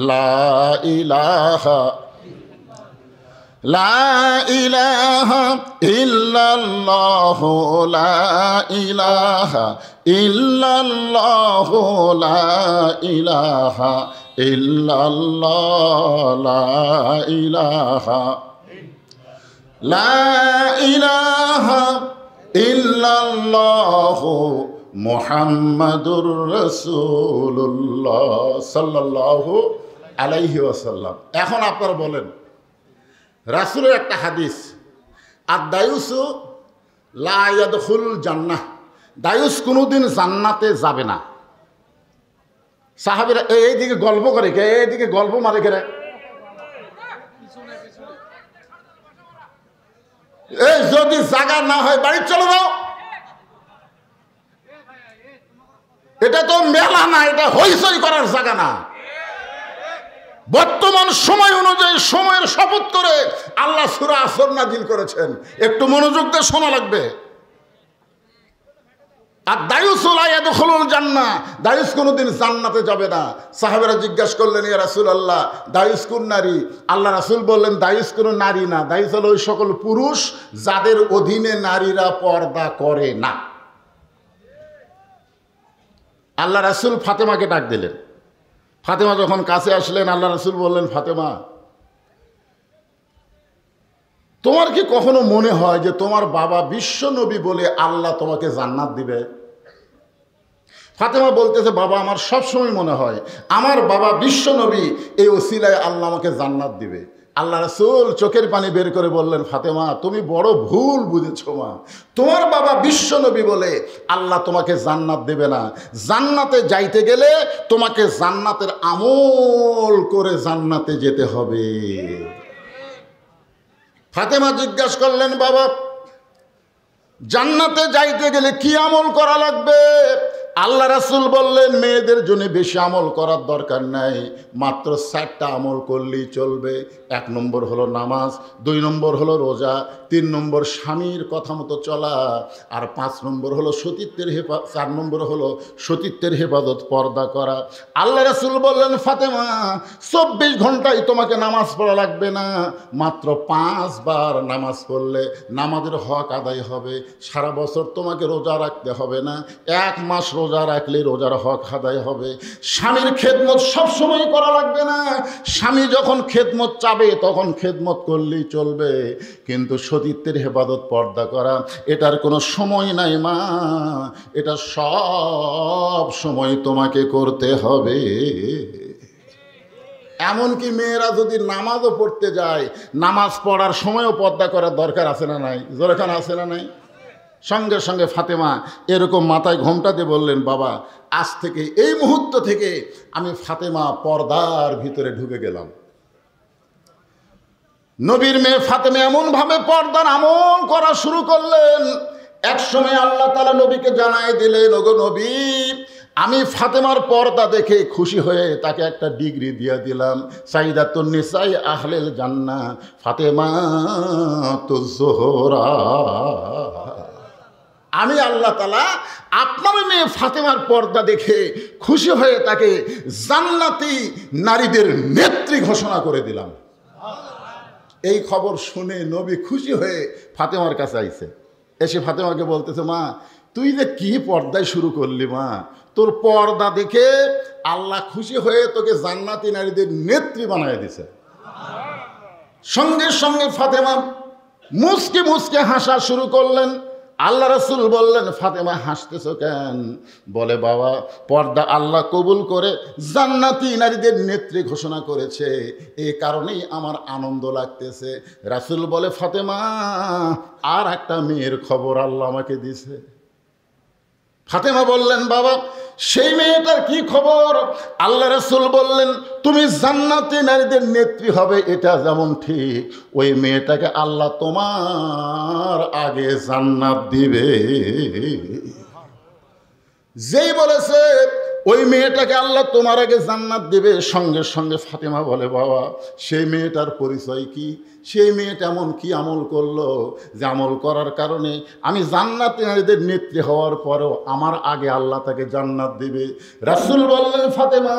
লা ইলাহা, লা ইলাহা ইল্লাল্লাহ, লা ইলাহা ইল্লাল্লাহ, লা ইলাহা ইল্লাল্লাহ, লা ইলাহা, লা ইলাহা ইল্লাল্লাহ মুহাম্মাদুর রাসূলুল্লাহ সাল্লাল্লাহু আলাইহি ওয়াসাল্লাম। এখন আপনারা বলেন, রাসূলের একটা হাদিস, আর দায়ুসু লা ইয়াদখুলুল জান্নাহ, দায়ুস কোনোদিন জান্নাতে যাবে না। সাহাবীরা এইদিকে গল্প করে, এইদিকে গল্প মারে করে, এই যদি জায়গা না হয় বাড়ি চলে যাও। এটা তো মেলা না, এটা হইচই করার জায়গা না। বর্তমান সময় অনুযায়ী সময়ের শপথ করে আল্লাহ সূরা আসর নাজিল করেছেন, একটু মনোযোগ দিয়ে শোনা লাগবে। আর দায়ুস লা ইয়াদখুলুল জান্নাহ, দায়ুস কোনোদিন জান্নাতে যাবে না। সাহাবারা জিজ্ঞাসা করলেন, ইয়া রাসূলুল্লাহ, দায়ুস কোন নারী? আল্লাহ রাসূল বললেন, দায়ুস কোনো নারী না, দায়ুস হলো ওই সকল পুরুষ যাদের অধীনে নারীরা পর্দা করে না। আল্লাহ রাসূল ফাতেমাকে ডাক দিলেন। ফাতেমা যখন কাছে আসলেন, আল্লাহ রাসূল বললেন, ফাতেমা, তোমার কি কখনো মনে হয় যে তোমার বাবা বিশ্ব নবী বলে আল্লাহ তোমাকে জান্নাত দিবে? ফাতেমা বলতেছে, বাবা, আমার সবসময় মনে হয় আমার বাবা বিশ্ব নবী, এই ওসিলায় আল্লাহ আমাকে জান্নাত দিবে। আল্লাহ রাসূল চোখের পানি বের করে বললেন, ফাতেমা, তুমি বড় ভুল বুঝেছো মা। তোমার বাবা বিশ্ব নবী বলে আল্লাহ তোমাকে জান্নাত দেবে না। জান্নাতে যাইতে গেলে তোমাকে জান্নাতের আমল করে জান্নাতে যেতে হবে। ফাতেমা জিজ্ঞাসা করলেন, বাবা, জান্নাতে যাইতে গেলে কি আমল করা লাগবে? আল্লাহ রাসূল বললেন, মেয়েদের জন্য বেশি আমল করার দরকার নাই, মাত্র 4টা আমল করলেই চলবে। 1 নম্বর হলো নামাজ, 2 নম্বর হলো রোজা, 3 নম্বর স্বামীর কথা মতো চলা, আর 5 নম্বর হলো সতীত্বের 4 নম্বর হলো সতীত্বের হেফাজত, পর্দা করা। আল্লাহ রাসূল বললেন, ফাতেমা, 24 ঘন্টায় তোমাকে নামাজ পড়া লাগবে না, মাত্র 5 বার নামাজ পড়লে নামাজের হক আদায় হবে। সারা বছর তোমাকে রোজা রাখতে হবে না, 1 মাস রোজা রাখলে রোজার হক আদায় হবে। স্বামীর খেদমত সবসময় করা লাগবে না, স্বামী যখন খেদমত চাবে তখন খেদমত করলেই চলবে, কিন্তু সতীত্বের হেফাজত, পর্দা করা, এটার কোনো সময় নাই মা, এটা সব সময় তোমাকে করতে হবে। এমনকি মেয়েরা যদি নামাজও পড়তে যায়, নামাজ পড়ার সময়ও পর্দা করার দরকার আছে না নাই? জোরেখান আছে না নাই? সঙ্গে সঙ্গে ফাতেমা এরকম মাথায় ঘোমটা দিয়ে বললেন, বাবা, আজ থেকে, এই মুহূর্ত থেকে আমি ফাতেমা পর্দার ভিতরে ঢুকে গেলাম। নবীর মেয়ে ফাতেমা এমনভাবে পর্দার আমল করা শুরু করলেন, একসময় আল্লাহ তাআলা নবীকে জানাই দিলেন, ওগো নবী, আমি ফাতেমার পর্দা দেখে খুশি হয়ে তাকে একটা ডিগ্রি দিয়ে দিলাম, সাইয়্যিদাতুন নিসাই আহলিল জান্নাহ, ফাতেমাতুজ জোহরা। আমি আল্লাহ তাআলা আপনার মেয়ে ফাতেমার পর্দা দেখে খুশি হয়ে তাকে জান্নাতি নারীদের নেত্রী ঘোষণা করে দিলাম। এই খবর শুনে নবী খুশি হয়ে ফাতেমার কাছে আইছে। এসে ফাতেমাকে বলতেছে, মা, তুই যে কি পর্দায় শুরু করলি মা, তোর পর্দা দেখে আল্লাহ খুশি হয়ে তোকে জান্নাতি নারীদের নেত্রী বানায় দিছে। সঙ্গে সঙ্গে ফাতেমা মুচকে মুচকে হাসা শুরু করলেন। আল্লাহ রাসূল বললেন, ফাতেমা, হাসতেছো কেন? বলে, বাবা, পর্দা আল্লাহ কবুল করে জান্নাতি নারীদের নেত্রী ঘোষণা করেছে, এই কারণেই আমার আনন্দ লাগতেছে। রাসূল বলে, ফাতেমা, আর একটা মেয়ের খবর আল্লাহ আমাকে দিছে। ফাতেমা বললেন, বাবা, সেই মেয়েটার কি খবর? আল্লাহ রাসূল বললেন, তুমি জান্নাতি নারীদের নেত্রী হবে এটা যেমন ঠিক, ওই মেয়েটাকে আল্লাহ তোমার আগে জান্নাত দিবে। যেই বলেছে ওই মেয়েটাকে আল্লাহ তোমার আগে জান্নাত দিবে, সঙ্গে সঙ্গে ফাতেমা বলে, বাবা, সেই মেয়েটার পরিচয় কি? সেই মেয়েটা এমন কি আমল করলো যে আমল করার কারণে আমি জান্নাতে নারীদের নেত্রী হওয়ার পরেও আমার আগে আল্লাহ তাকে জান্নাত দিবে। রাসূল বললেন, ফাতেমা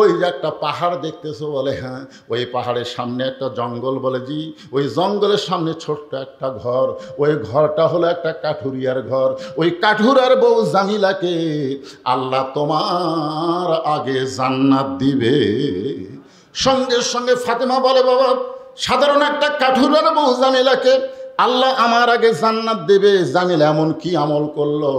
ওই যে একটা পাহাড় দেখতেছো? বলে হ্যাঁ। ওই পাহাড়ের সামনে একটা জঙ্গল? বলে জি। ওই জঙ্গলের সামনে ছোট্ট একটা ঘর, ওই ঘরটা হলো একটা কাঠুরিয়ার ঘর। ওই কাঠুরার বউ জামিলাকে আল্লাহ তোমার আগে জান্নাত দিবে। সঙ্গে সঙ্গে ফাতেমা বলে, বাবা সাধারণ একটা কাঠুরার বউ জামিলাকে আল্লাহ আমার আগে জান্নাত দেবে? জামিলা এমন কি আমল করলো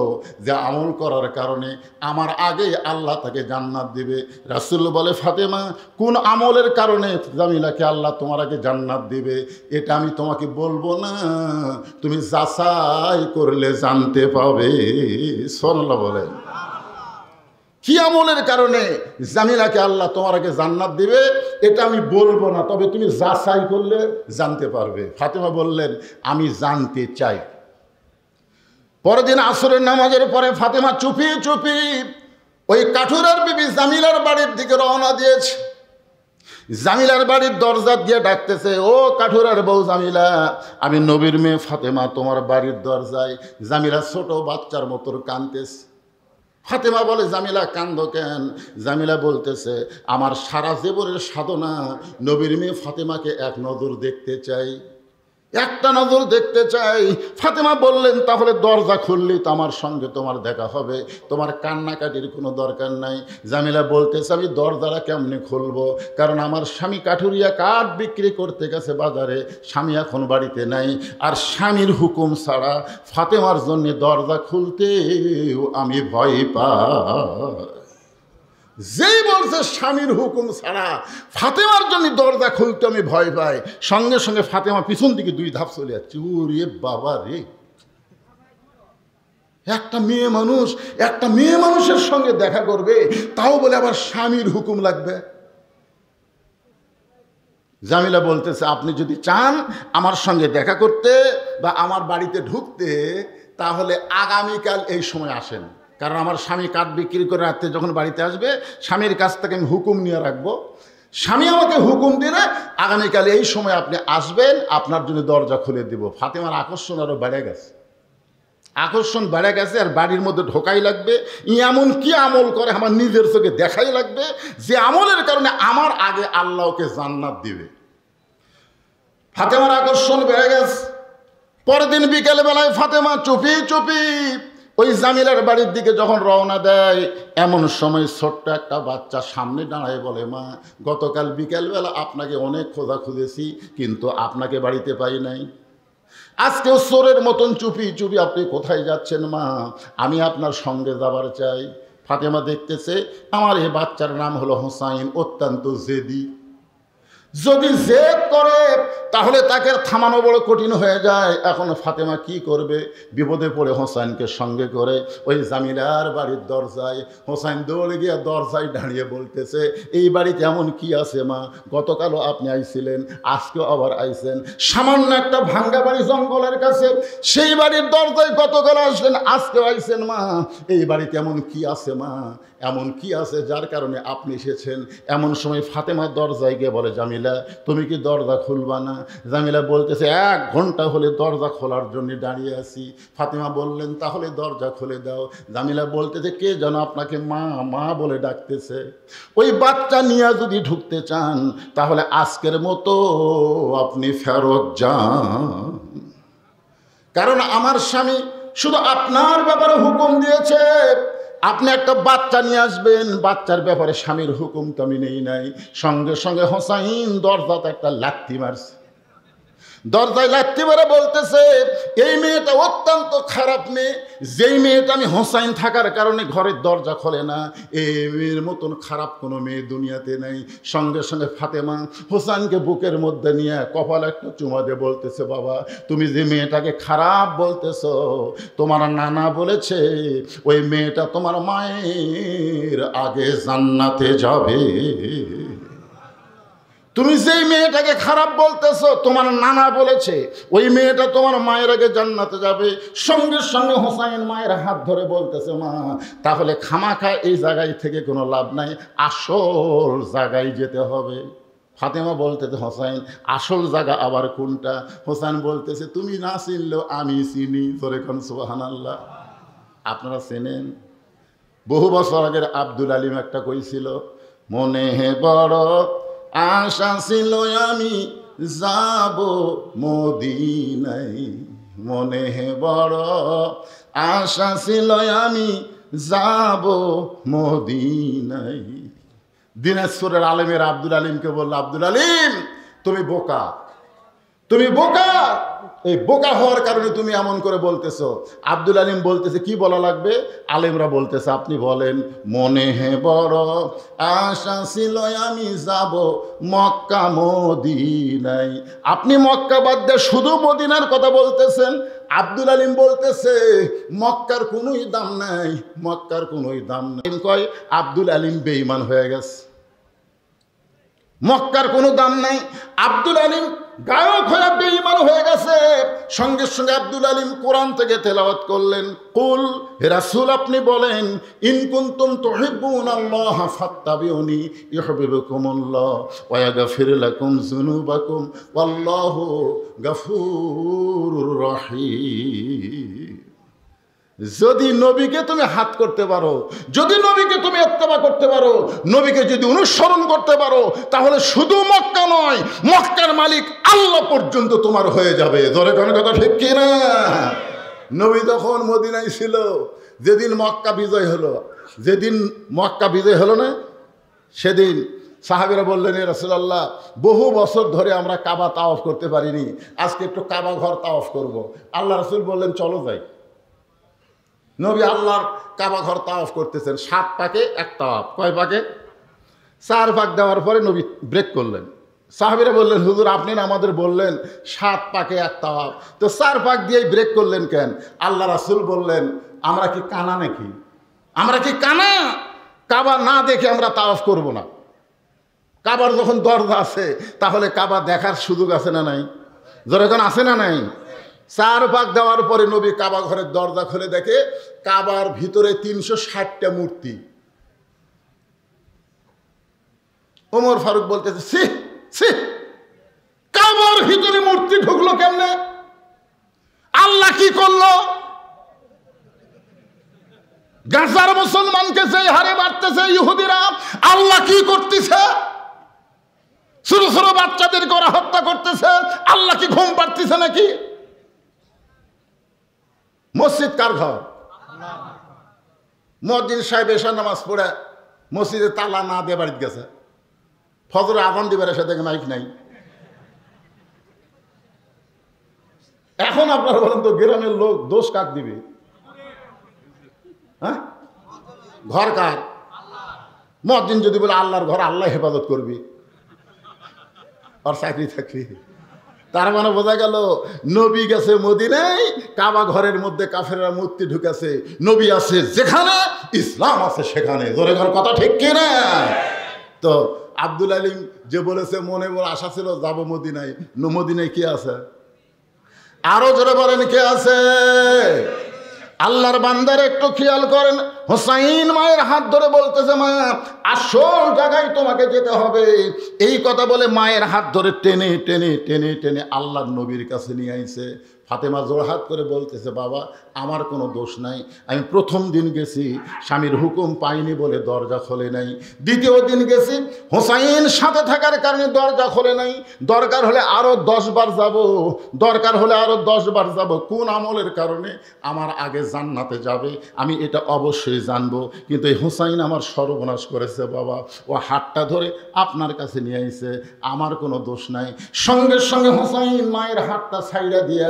যে আমল করার কারণে আমার আগে আল্লাহ তাকে জান্নাত দিবে? রাসূল বলে, ফাতেমা কোন আমলের কারণে জামিলাকে আল্লাহ তোমার আগে জান্নাত দিবে এটা আমি তোমাকে বলবো না, তুমি যাচাই করলে জানতে পাবে। সুবহানাল্লাহ বলেন। কি আমলের কারণে জামিলাকে আল্লাহ তোমার আগে জান্নাত দিবে এটা আমি বলবো না, তবে তুমি যাচাই করলে জানতে পারবে। ফাতেমা বললেন, আমি জানতে চাই। পরের দিন আসরের নামাজের পরে ফাতেমা চুপি চুপি ওই কাঠুরার বিবি জামিলার বাড়ির দিকে রওনা দিয়েছে। জামিলার বাড়ির দরজা দিয়ে ডাকতেছে, ও কাঠুরার বউ জামিলা, আমি নবীর মেয়ে ফাতেমা তোমার বাড়ির দরজায়। জামিলা ছোট বাচ্চার মতো কাঁদতেছে। ফাতেমা বলে, জামিলা কান্দো কেন? জামিলা বলতেছে, আমার সারা জীবনের সাধনা নবীর মেয়ে ফাতেমাকে এক নজর দেখতে চাই, একটা নজর দেখতে চাই। ফাতেমা বললেন, তাহলে দরজা খুললেই তো আমার সঙ্গে তোমার দেখা হবে, তোমার কান্নাকাটির কোনো দরকার নাই। জামিলা বলতেছে, আমি দরজাটা কেমনে খুলবো? কারণ আমার স্বামী কাঠুরিয়া কাঠ বিক্রি করতে গেছে বাজারে, স্বামী এখন বাড়িতে নাই, আর স্বামীর হুকুম ছাড়া ফাতেমার জন্য দরজা খুলতেও আমি ভয় পাই। যেই বলছে স্বামীর হুকুম ছাড়া ফাতেমার জন্য দরজা খুলতে আমি ভয় পাই, সঙ্গে সঙ্গে ফাতেমা পিছন দিকে 2 ধাপ চলে যাচ্ছে। ওরে বাবা রে, একটা মেয়ে মানুষের সঙ্গে দেখা করবে, তাও বলে আবার স্বামীর হুকুম লাগবে। জামিলা বলতেছে, আপনি যদি চান আমার সঙ্গে দেখা করতে বা আমার বাড়িতে ঢুকতে, তাহলে আগামীকাল এই সময় আসেন। কারণ আমার স্বামী কাঠ বিক্রি করে রাত্রে যখন বাড়িতে আসবে, স্বামীর কাছ থেকে আমি হুকুম নিয়ে রাখবো। স্বামী আমাকে হুকুম দিলে আগামীকাল এই সময় আপনি আসবেন, আপনার জন্য দরজা খুলে দিব। ফাতেমার আকর্ষণ আরও বেড়ে গেছে, আর বাড়ির মধ্যে ঢোকাই লাগবে। এমন কি আমল করে আমার নিজের চোখে দেখাই লাগবে, যে আমলের কারণে আমার আগে আল্লাহকে জান্নাত দিবে। ফাতেমার আকর্ষণ বেড়ে গেছে। পরের দিন বিকেলবেলায় ফাতেমা চুপি চুপি ওই জামিলার বাড়ির দিকে যখন রওনা দেয়, এমন সময় ছোট্ট একটা বাচ্চা সামনে দাঁড়ায় বলে, মা গতকাল বিকেলবেলা আপনাকে অনেক খোঁজা খুঁজেছি, কিন্তু আপনাকে বাড়িতে পাই নাই। আজকেও চোরের মতন চুপি চুপি আপনি কোথায় যাচ্ছেন মা? আমি আপনার সঙ্গে যাবার চাই। ফাতেমা দেখতেছে আমার এই বাচ্চার নাম হলো হোসাইন, অত্যন্ত জেদি। যদি জেদ করে তাহলে তাকে থামানো বড় কঠিন হয়ে যায়। এখন ফাতেমা কি করবে? বিপদে পড়ে হোসাইনকে সঙ্গে করে ওই জামিলার বাড়ির দরজায়, হোসাইন দৌড়ে গিয়ে দরজায় দাঁড়িয়ে বলতেছে, এই বাড়িতে এমন কি আছে মা? গতকালও আপনি আইছিলেন, আজকেও আবার আইছেন। সামান্য একটা ভাঙ্গা বাড়ি জঙ্গলের কাছে, সেই বাড়ির দরজায় গতকাল আসলেন, আজকেও আইছেন মা। এই বাড়িতে এমন কি আছে মা? এমন কি আছে যার কারণে আপনি এসেছেন? এমন সময় ফাতেমা দরজায় গিয়ে বলে, জামিলা তুমি কি দরজা খুলবা না? জামিলা বলতেছে, 1 ঘন্টা হলে দরজা খোলার জন্য দাঁড়িয়ে আছি। ফাতেমা বললেন, তাহলে দরজা খুলে দাও। জামিলা বলতেছে, কে যেন আপনাকে মা মা বলে ডাকতেছে। ওই বাচ্চা নিয়ে যদি ঢুকতে চান তাহলে আজকের মতো আপনি ফেরত যান, কারণ আমার স্বামী শুধু আপনার ব্যাপারে হুকুম দিয়েছে, আপনি একটা বাচ্চা নিয়ে আসবেন, বাচ্চার ব্যাপারে স্বামীর হুকুম তো আমি নেই নাই। সঙ্গে সঙ্গে হোসাইন দরজাতে একটা লাথি মারছে। দরজায় লাথি মেরে বলতেছে, এই মেয়েটা অত্যন্ত খারাপ মেয়ে, যেই মেয়েটা আমি হোসাইন থাকার কারণে ঘরের দরজা খোলে না, এই মেয়ের মতন খারাপ কোনো মেয়ে দুনিয়াতে নেই। সঙ্গে সঙ্গে ফাতেমা হোসাইনকে বুকের মধ্যে নিয়ে কপালে একটা চুমা দিয়ে বলতেছে, বাবা তুমি যে মেয়েটাকে খারাপ বলতেছ, তোমার নানা বলেছে ওই মেয়েটা তোমার মায়ের আগে জান্নাতে যাবে। তুমি যেই মেয়েটাকে খারাপ বলতেছো, তোমার নানা বলেছে ওই মেয়েটা তোমার মায়ের আগে জান্নাতে যাবে। সঙ্গে সঙ্গে হোসাইন মায়ের হাত ধরে বলতেছে, মা তাহলে খামাখা এই জায়গায় থেকে কোনো লাভ নাই, আসল জায়গায় যেতে হবে। ফাতেমা বলতেছে হোসাইন আসল জায়গা আবার কোনটা? হোসাইন বলতেছে তুমি না চিনলেও আমি চিনি। জোরে কোন সুবহানাল্লাহ। আপনারা চেনেন? বহু বছর আগের আব্দুল আলিম একটা কইছিল, মনে হে বড় আশা ছিল আমি যাব মদিনায়, মনে হে বড় আশা ছিল আমি যাব মদিনায়। দিনাজপুরের আলেমের আব্দুল আলিমকে বলল, আব্দুল আলিম তুমি বোকা, তুমি বোকা, এই বোকা হওয়ার কারণে তুমি এমন করে বলতেছো। আব্দুল আলিম বলতেছে কি বলা লাগবে? আলেমরা বলতেছে আপনি বলেন, মনে হে বড় আশা ছিল আমি যাব মক্কা মদিনায়। আপনি মক্কা বাদ দিয়ে শুধু মদিনার কথা বলতেছেন। আব্দুল আলিম বলতেছে মক্কার কোনোই দাম নাই, মক্কার কোনোই দাম নাই। কয় আব্দুল আলিম বেঈমান হয়ে গেছে, মক্কার কোনো দাম নাই। আব্দুল আলিম গায়ক হয়ে বেঈমান হয়ে গেছে। সঙ্গে সঙ্গে আব্দুল আলিম কোরআন থেকে তেলাওয়াত করলেন, কুল হে রাসূল আপনি বলেন, ইন কুনতুম তুহিব্বুনাল্লাহ ফাত্তাবিউনি ইউহিব্বুকুমুল্লাহ ওয়া ইয়াগফির লাকুম যুনুবাকুম ওয়াল্লাহু গফুরুর রহিম। যদি নবীকে তুমি হাত করতে পারো, যদি নবীকে তুমি ইত্তেবা করতে পারো, নবীকে যদি অনুসরণ করতে পারো, তাহলে শুধু মক্কা নয়, মক্কার মালিক আল্লাহ পর্যন্ত তোমার হয়ে যাবে। ধরে কোন কথা ঠিক কি না? নবী যখন মদিনায় ছিল, যেদিন মক্কা বিজয় হলো, যেদিন মক্কা বিজয় হলো না, সেদিন সাহাবীরা বললেন, এ রাসূলুল্লাহ বহু বছর ধরে আমরা কাবা তাওয়াফ করতে পারিনি, আজকে একটু কাবা ঘর তাওয়াফ করব। আল্লাহ রাসূল বললেন চলো যাই। নবী আল্লাহর কাবা ঘর তাওয়াফ করতেছেন, 7 পাকে এক তাওয়াফ। কয় পাকে? 4 পাক দেওয়ার পরে নবী ব্রেক করলেন। সাহাবীরা বললেন, হুজুর আপনি না আমাদের বললেন 7 পাকে এক তাওয়াফ, তো 4 পাক দিয়েই ব্রেক করলেন কেন? আল্লাহ রাসূল বললেন, আমরা কি কানা নাকি? আমরা কি কানা? কাবা না দেখে আমরা তাওয়াফ করব না। কাবার যখন দরজা আছে, তাহলে কাবা দেখার সুযোগ আছে না নাই? যখন আছে না নাই? 4 পাক দেওয়ার পরে নবী কাবা ঘরের দরজা খুলে দেখে কাবার ভিতরে 360টা মূর্তি। ওমর ফারুক বলতেছে, ছি ছি, কাবার ভিতরে মূর্তি ঢুকলো কেমনে? আল্লাহ কি করলো? গাজার মুসলমানকে যে হারে মারতেছে ইহুদিরা, আল্লাহ কি করতেছে? ছোট ছোট বাচ্চাদেরকে ওরা হত্যা করতেছে, আল্লাহ কি ঘুম পাড়তেছে নাকি? মসজিদ কার ঘর? মুয়াজ্জিন সাহেব এশার নামাজ পড়ে মসজিদে তালা না দিয়ে বাড়িতে গেছে, ফজরে আযান দিবার এসে দেখে মাইক নাই। এখন আপনারা বলেন তো গ্রামের লোক দোষ কাক দিবে? হ্যাঁ, ঘর কার? মুয়াজ্জিন যদি বলে আল্লাহর ঘর, আল্লাহ হেফাজত করবি, আর চাকরি থাকবি। তার মানে বোঝা গেল নবী গেছে মদিনায়, কাবা ঘরের মধ্যে কাফেররা মূর্তি ঢুকেছে। নবী আছে যেখানে, ইসলাম আছে সেখানে। জোরে ঘর কথা ঠিক কি না? তো আব্দুল আলিম যে বলেছে মনে বড় আশা ছিল যাব মদিনায়, মদিনায় কে আছে? আরো জোরে বলেন কে আছে? আল্লাহর বান্দার একটু খেয়াল করেন, হোসাইন মায়ের হাত ধরে বলতেছে, মা আসল জায়গায় তোমাকে যেতে হবে। এই কথা বলে মায়ের হাত ধরে টেনে টেনে টেনে টেনে আল্লাহর নবীর কাছে নিয়ে আইছে। ফাতেমা জোড়হাত করে বলতেছে, বাবা আমার কোনো দোষ নাই, আমি প্রথম দিন গেছি স্বামীর হুকুম পাইনি বলে দরজা খোলে নাই, দ্বিতীয় দিন গেছি হোসাইন সাথে থাকার কারণে দরজা খোলে নাই, দরকার হলে আরও 10 বার যাব, দরকার হলে আরও 10 বার যাব। কোন আমলের কারণে আমার আগে জান্নাতে যাবে আমি এটা অবশ্যই জানবো, কিন্তু এই হোসাইন আমার সর্বনাশ করেছে বাবা। ও হাতটা ধরে আপনার কাছে নিয়ে আইছে, আমার কোনো দোষ নাই। সঙ্গে সঙ্গে হোসাইন মায়ের হাতটা ছাইড়া দিয়া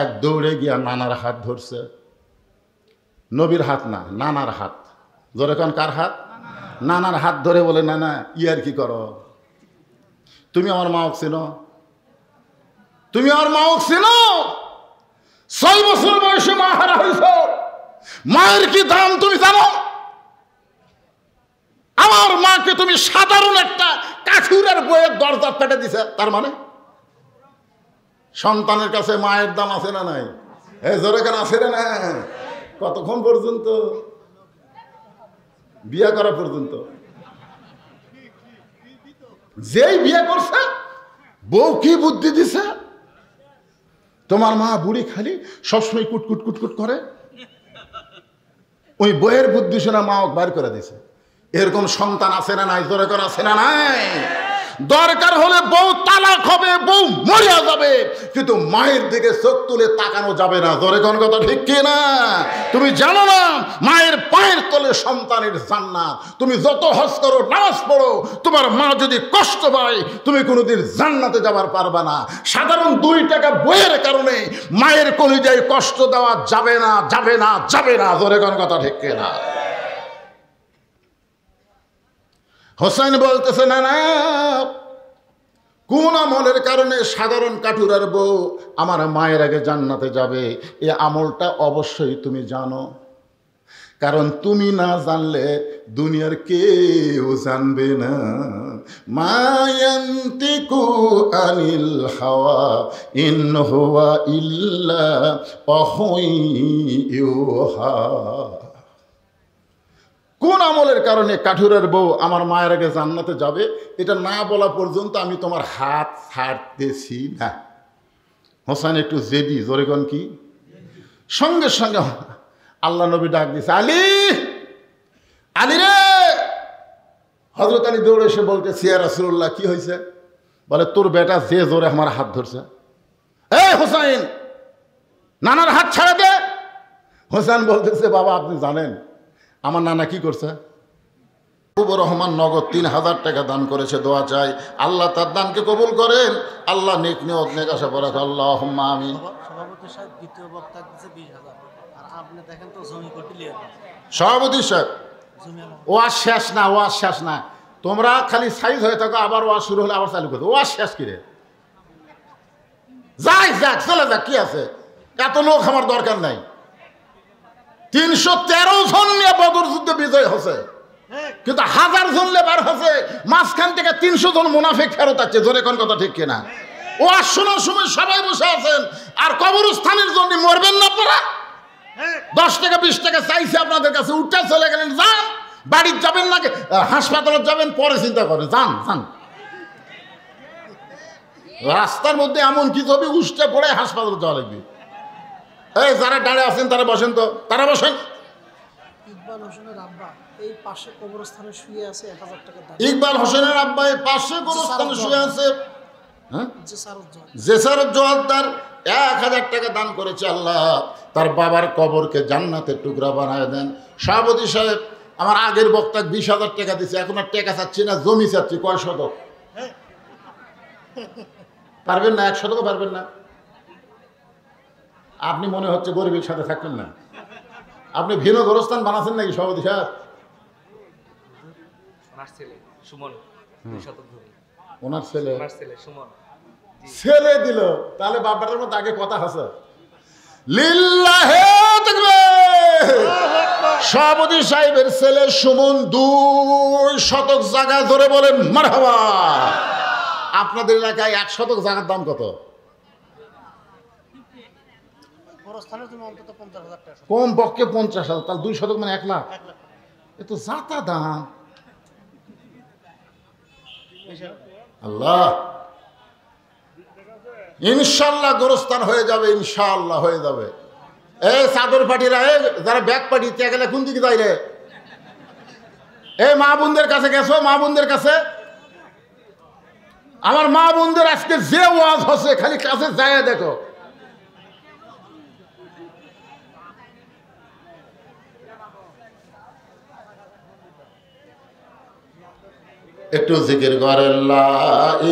এক দৌড়ে গিয়া নানার হাত ধরছে। নবীর হাত না, নানার হাত। জোরে কোন কার হাত? নানার হাত ধরে বলে, নানা ইয়ার কি করো? তুমি আমার মাও চেনো? তুমি আমার মাও চেনো? 6 বছর বয়সে মা হারা হয়েছ, মায়ের কি দাম তুমি জানো? আমার মাকে তুমি সাধারণ একটা কাঠুরের বইয়ের দরজা পেটে দিছে। তার মানে সন্তানের কাছে মায়ের দাম আছে না নাই? জোরে কেন আছে না? কতক্ষণ পর্যন্ত? বিয়ে করা পর্যন্ত। যেই বিয়ে করছে বউ কি বুদ্ধি দিছে, তোমার মা বুড়ি খালি সবসময় কুটকুট কুটকুট করে, ওই বইয়ের বুদ্ধি শোনা মা বার করে দিছে। এরকম সন্তান আছে না নাই? জোরে করে আছে না নাই? দরকার হলে বউ তালাক হবে, বউ মরিয়া যাবে, কিন্তু মায়ের দিকে চোখ তুলে তাকানো যাবে না। জোরে কোন কথা ঠিক কি না? তুমি জানো না মায়ের পায়ের তলে সন্তানের জান্নাত। তুমি যত হজ করো, নামাজ পড়ো, তোমার মা যদি কষ্ট পায় তুমি কোনোদিন জান্নাতে যাবার পারবা না। সাধারণ 2 টাকা বইয়ের কারণে মায়ের কলিজায় কষ্ট দেওয়া যাবে না, যাবে না, যাবে না। জোরে কোন কথা ঠিক কি না? হোসেন বলতেছে না না, কোন আমলের কারণে সাধারণ কাঠুরার বউ আমার মায়ের আগে জান্নাতে যাবে, এই আমলটা অবশ্যই তুমি জানো। কারণ তুমি না জানলে দুনিয়ার কেউ জানবে না। মায়ান্তিকু আনিল হাওয়া ইন হুয়া ইল্লা ওয়াহয়ুহা। কোন আমলের কারণে কাঠুরের বউ আমার মায়ের আগে জান্নাতে যাবে এটা না বলা পর্যন্ত আমি তোমার হাত ছাড়তেছি না। হোসেন একটু জেদি, জোরে কোন কি? সঙ্গে সঙ্গে আল্লাহ নবী ডাক দিছে, আলী, আলী রে। হযরত আলী দৌড়ে এসে বলতেছে, ইয়া রাসূলুল্লাহ, কি হয়েছে? বলে, তোর বেটা যে জোরে আমার হাত ধরছে। এই হোসেন, নানার হাত ছাড়া দে। হোসেন বলতেছে, বাবা আপনি জানেন আমার নানা কি করছে? মুজিবুর রহমান নগদ 3000 টাকা দান করেছে। দোয়া চাই আল্লাহ তার দানকে কবুল করেন। আল্লাহ নেক নিয়ত নেক আশা পড়া আল্লাহুম্মা আমিন। সভাপতি সাহেব দ্বিতীয় বক্তা দিয়েছে 20,000, আর আপনি দেখেন তো জমি কটিলিয়ে। সভাপতি সাহেব, ওয়াজ শেষ না, ওয়াজ শেষ না। তোমরা খালি সাইজ হয়ে থাকো, আবার ওয়াজ শুরু হলে আবার চালু করতে। ওয়াজ শেষ কিরে? যাই যাক, চলে যাক, কি আছে? এত লোক আমার দরকার নাই। 313 জন নিয়ে বদর যুদ্ধে বিজয় হচ্ছে, কিন্তু 1000 জন লেবার হচ্ছে, মাঝখান থেকে 300 জন মুনাফিক ফেরত আছে। জোরে কোন কথা ঠিক কিনা? ওয়াজ শোনার সময় সবাই বসে আছেন, আর কবরস্থানের জন্য মরবেন না আপনারা। 10 টাকা 20 টাকা চাইছে আপনাদের কাছে, উঠে চলে গেলেন। যান, বাড়ি যাবেন না, হাসপাতালে যাবেন, পরে চিন্তা করেন। যান যান। রাস্তার মধ্যে এমন কিছু হবে, উষ্ঠে পড়ে হাসপাতালে যাওয়া লাগবে। এই যারা দাঁড়িয়ে আছেন তারা বসেন তো, তারা বসেন। ইকবাল হোসেনের আব্বা এই পাশে কবরস্থানে শুয়ে আছে, 1000 টাকা দান। ইকবাল হোসেনের আব্বা এই পাশে কবরস্থানে শুয়ে আছে। হ্যাঁ, জেসারত জোয়ারদার 1000 টাকা দান করেছে। আল্লাহ তার বাবার কবরকে জান্নাতের টুকরা বানায় দেন। সভাপতি সাহেব আমার আগের বক্তা 20,000 টাকা দিচ্ছে, এখন আর টাকা চাচ্ছি না, জমি চাচ্ছি। কয় শতক? পারবেন না? 1 শতকও পারবেন না? আপনি মনে হচ্ছে গরিবের সাথে থাকবেন না। আপনি ভিন্ন গোরস্থান বানাচ্ছেন নাকি সভাপতি সাহেব? ওনার ছেলে ছেলে দিল, তাহলে বাপটার মধ্যে আগে কথা আছে। লিল্লাহে তাকবীর। সভাপতি সাহেবের ছেলে সুমন 2 শতক জায়গা, ধরে বলেন মারহাবা। আপনাদের এলাকায় 1 শতক জায়গার দাম কত? কম পক্ষে 50,000, তাহলে 2 শতক মানে 1 লাখ। এ তো জাতা দাম। আল্লাহ, ইনশাল্লাহ গোরস্থান হয়ে যাবে, ইনশাল্লাহ হয়ে যাবে। এই চাদর পাটিরা, যারা ব্যাগ পাঠিয়ে গেলে কোন দিকে যাই রে? এই মা বোনদের কাছে গেছো? মা বোনদের কাছে, আমার মা বোনদের আজকে যে ওয়াজ হচ্ছে খালি কাছে যায় দেখো। একটু জিকির করেন, লা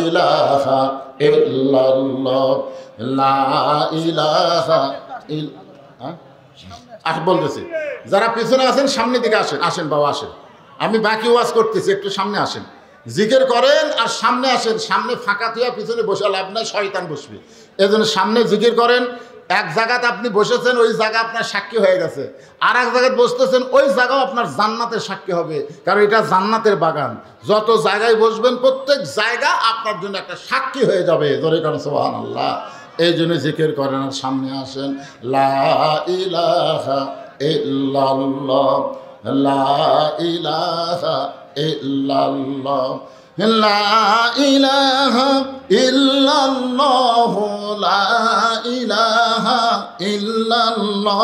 ইলাহা ইল্লাল্লাহ, লা ইলাহা বলতেছি। যারা পিছনে আছেন সামনের দিকে আসেন, আসেন বাবা আসেন। আমি বাকি ওয়াজ করতেছি, একটু সামনে আসেন, জিকির করেন আর সামনে আসেন। সামনে ফাঁকা থিয়া পিছনে বসে লাভ নাই, শয়তান বসবে। এজন্য সামনে জিকির করেন। এক জায়গাতে আপনি বসেছেন, ওই জায়গা আপনার সাক্ষী হয়ে গেছে। আর এক জায়গায় বসতেছেন, ওই জায়গাও আপনার জান্নাতের সাক্ষী হবে, কারণ এটা জান্নাতের বাগান। যত জায়গায় বসবেন প্রত্যেক জায়গা আপনার জন্য একটা সাক্ষী হয়ে যাবে। জোরে কারণ সুবহানাল্লাহ। এই জন্য জিকির করেন আর সামনে আসেন। লা ইলাহা ইল্লাল্লাহ, লা ইলাহা ইল্লাল্লাহ, লা ইলাহা ইল্লাল্লাহ লা ইলাহা ইল্লাল্লাহ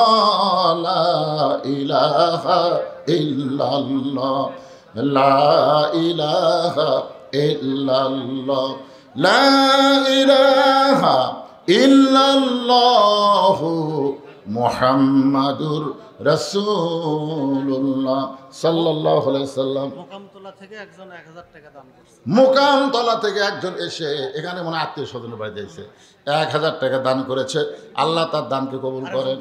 লা ইলাহা ইল্লাল্লাহ লা ইলাহা ইল্লাল্লাহ লা ইলাহা ইল্লাল্লাহ মুহাম্মাদুর রাসূলুল্লাহ সাল্লাল্লাহু আলাইহি সাল্লাম। মোকামতলা থেকে একজন 1000 টাকা দান করছে। মোকামতলা থেকে একজন এসে এখানে মনে আত্মীয় স্বজনের বাড়িতে এসে 1000 টাকা দান করেছে। আল্লাহ তার দানকে কবুল করেন।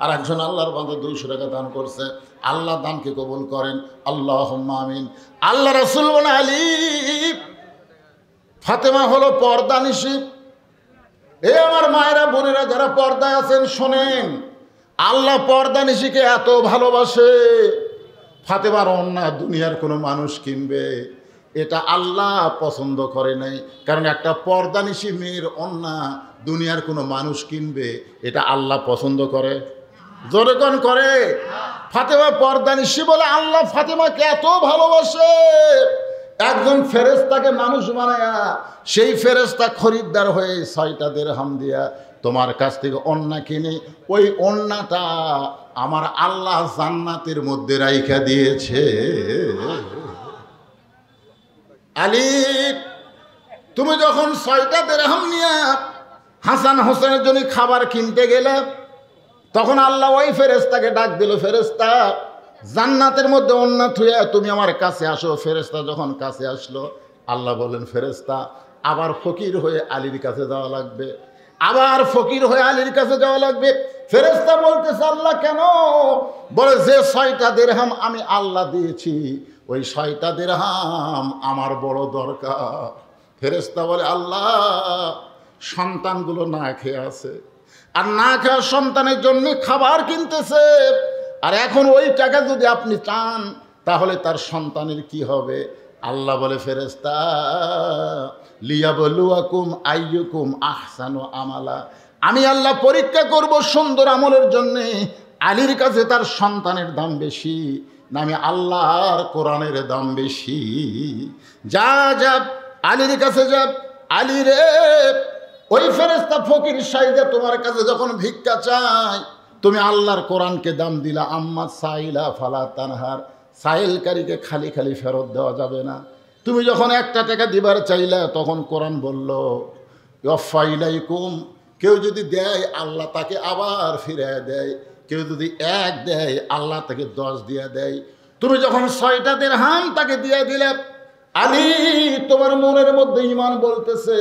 আর একজন আল্লাহর বান্দা 200 টাকা দান করছে। আল্লাহ দানকে কবুল করেন। আল্লাহুম্মা আমিন। আল্লাহ রাসূল বলেন, আলী ফাতেমা হলো পর্দানিশী। এ আমার মায়েরা বোনেরা যারা পর্দায় আছেন শোনেন, আল্লাহ পর্দানিশীকে এত ভালোবাসে, ফাতেমার ওড়না দুনিয়ার কোনো মানুষ কিনবে এটা আল্লাহ পছন্দ করে নাই। কারণ একটা পর্দানিশী মেয়ের ওড়না দুনিয়ার কোনো মানুষ কিনবে এটা আল্লাহ পছন্দ করে? জোরে কোন করে? ফাতেমা পর্দানিশী বলে আল্লাহ ফাতেমাকে এত ভালোবাসে, একজন ফেরেশতাকে মানুষ বানায়া সেই ফেরেশতা খরিদ্দার হয়ে 6টা দিরহাম দিয়া তোমার কাছ থেকে ওড়না কিনে ওই ওড়নাটা আমার আল্লাহ জান্নাতের মধ্যে রাইখা দিয়েছে। আলী তুমি যখন 6টা দিরহাম নিয়ে হাসান হোসেনের জন্য খাবার কিনতে গেলে তখন আল্লাহ ওই ফেরেশতাকে ডাক দিল, ফেরেশতা জান্নাতের মধ্যে ওড়না থুয়ে তুমি আমার কাছে আসো। ফেরেশতা যখন কাছে আসলো আল্লাহ বলেন, ফেরেশতা আবার ফকির হয়ে আলীর কাছে যাওয়া লাগবে, আবার ফকির হয়ে আলীর কাছে যাওয়া লাগবে। ফেরেশতা বলতেছে, আল্লাহ কেন? বলে যে 6টা দিরহাম আমি আল্লাহ দিয়েছি ওই 6টা দিরহাম আমার বড় দরকার। ফেরেশতা বলে, আল্লাহ সন্তানগুলো না খেয়ে আছে, আর না খাওয়া সন্তানের জন্য খাবার কিনতেছে, আর এখন ওই টাকা যদি আপনি চান তাহলে তার সন্তানের কি হবে? আল্লাহ বলে, ফেরেশতা লিয়াবলুয়াকুম আইয়ুকুম আহসানু আমালা, আমি আল্লাহ পরীক্ষা করব সুন্দর আমলের জন্য আলীর কাছে তার সন্তানের দাম বেশি না আমি আল্লাহর কোরআনের দাম বেশি। যা যা আলীর কাছে যা। আলী রে, ওই ফেরেশতা ফকির সাইদা তোমার কাছে যখন ভিক্ষা চায় তুমি আল্লাহর কোরআনকে দাম দিলা। আম্মা সাইলা ফালা তানহার, সাইলকারীকে খালি খালি ফেরত দেওয়া যাবে না। তুমি যখন 1টা টাকা দিবার চাইলা তখন কোরআন বলল ওয়াফাইলাইকুম, কেউ যদি দেয় আল্লাহ তাকে আবার ফিরিয়ে দেয়, কেউ যদি 1 দেয় আল্লাহ তাকে 10 দিয়ে দেয়। তুমি যখন 6টা দিরহাম তাকে দিয়ে দিলে, আলী তোমার মনের মধ্যে ঈমান বলতেছে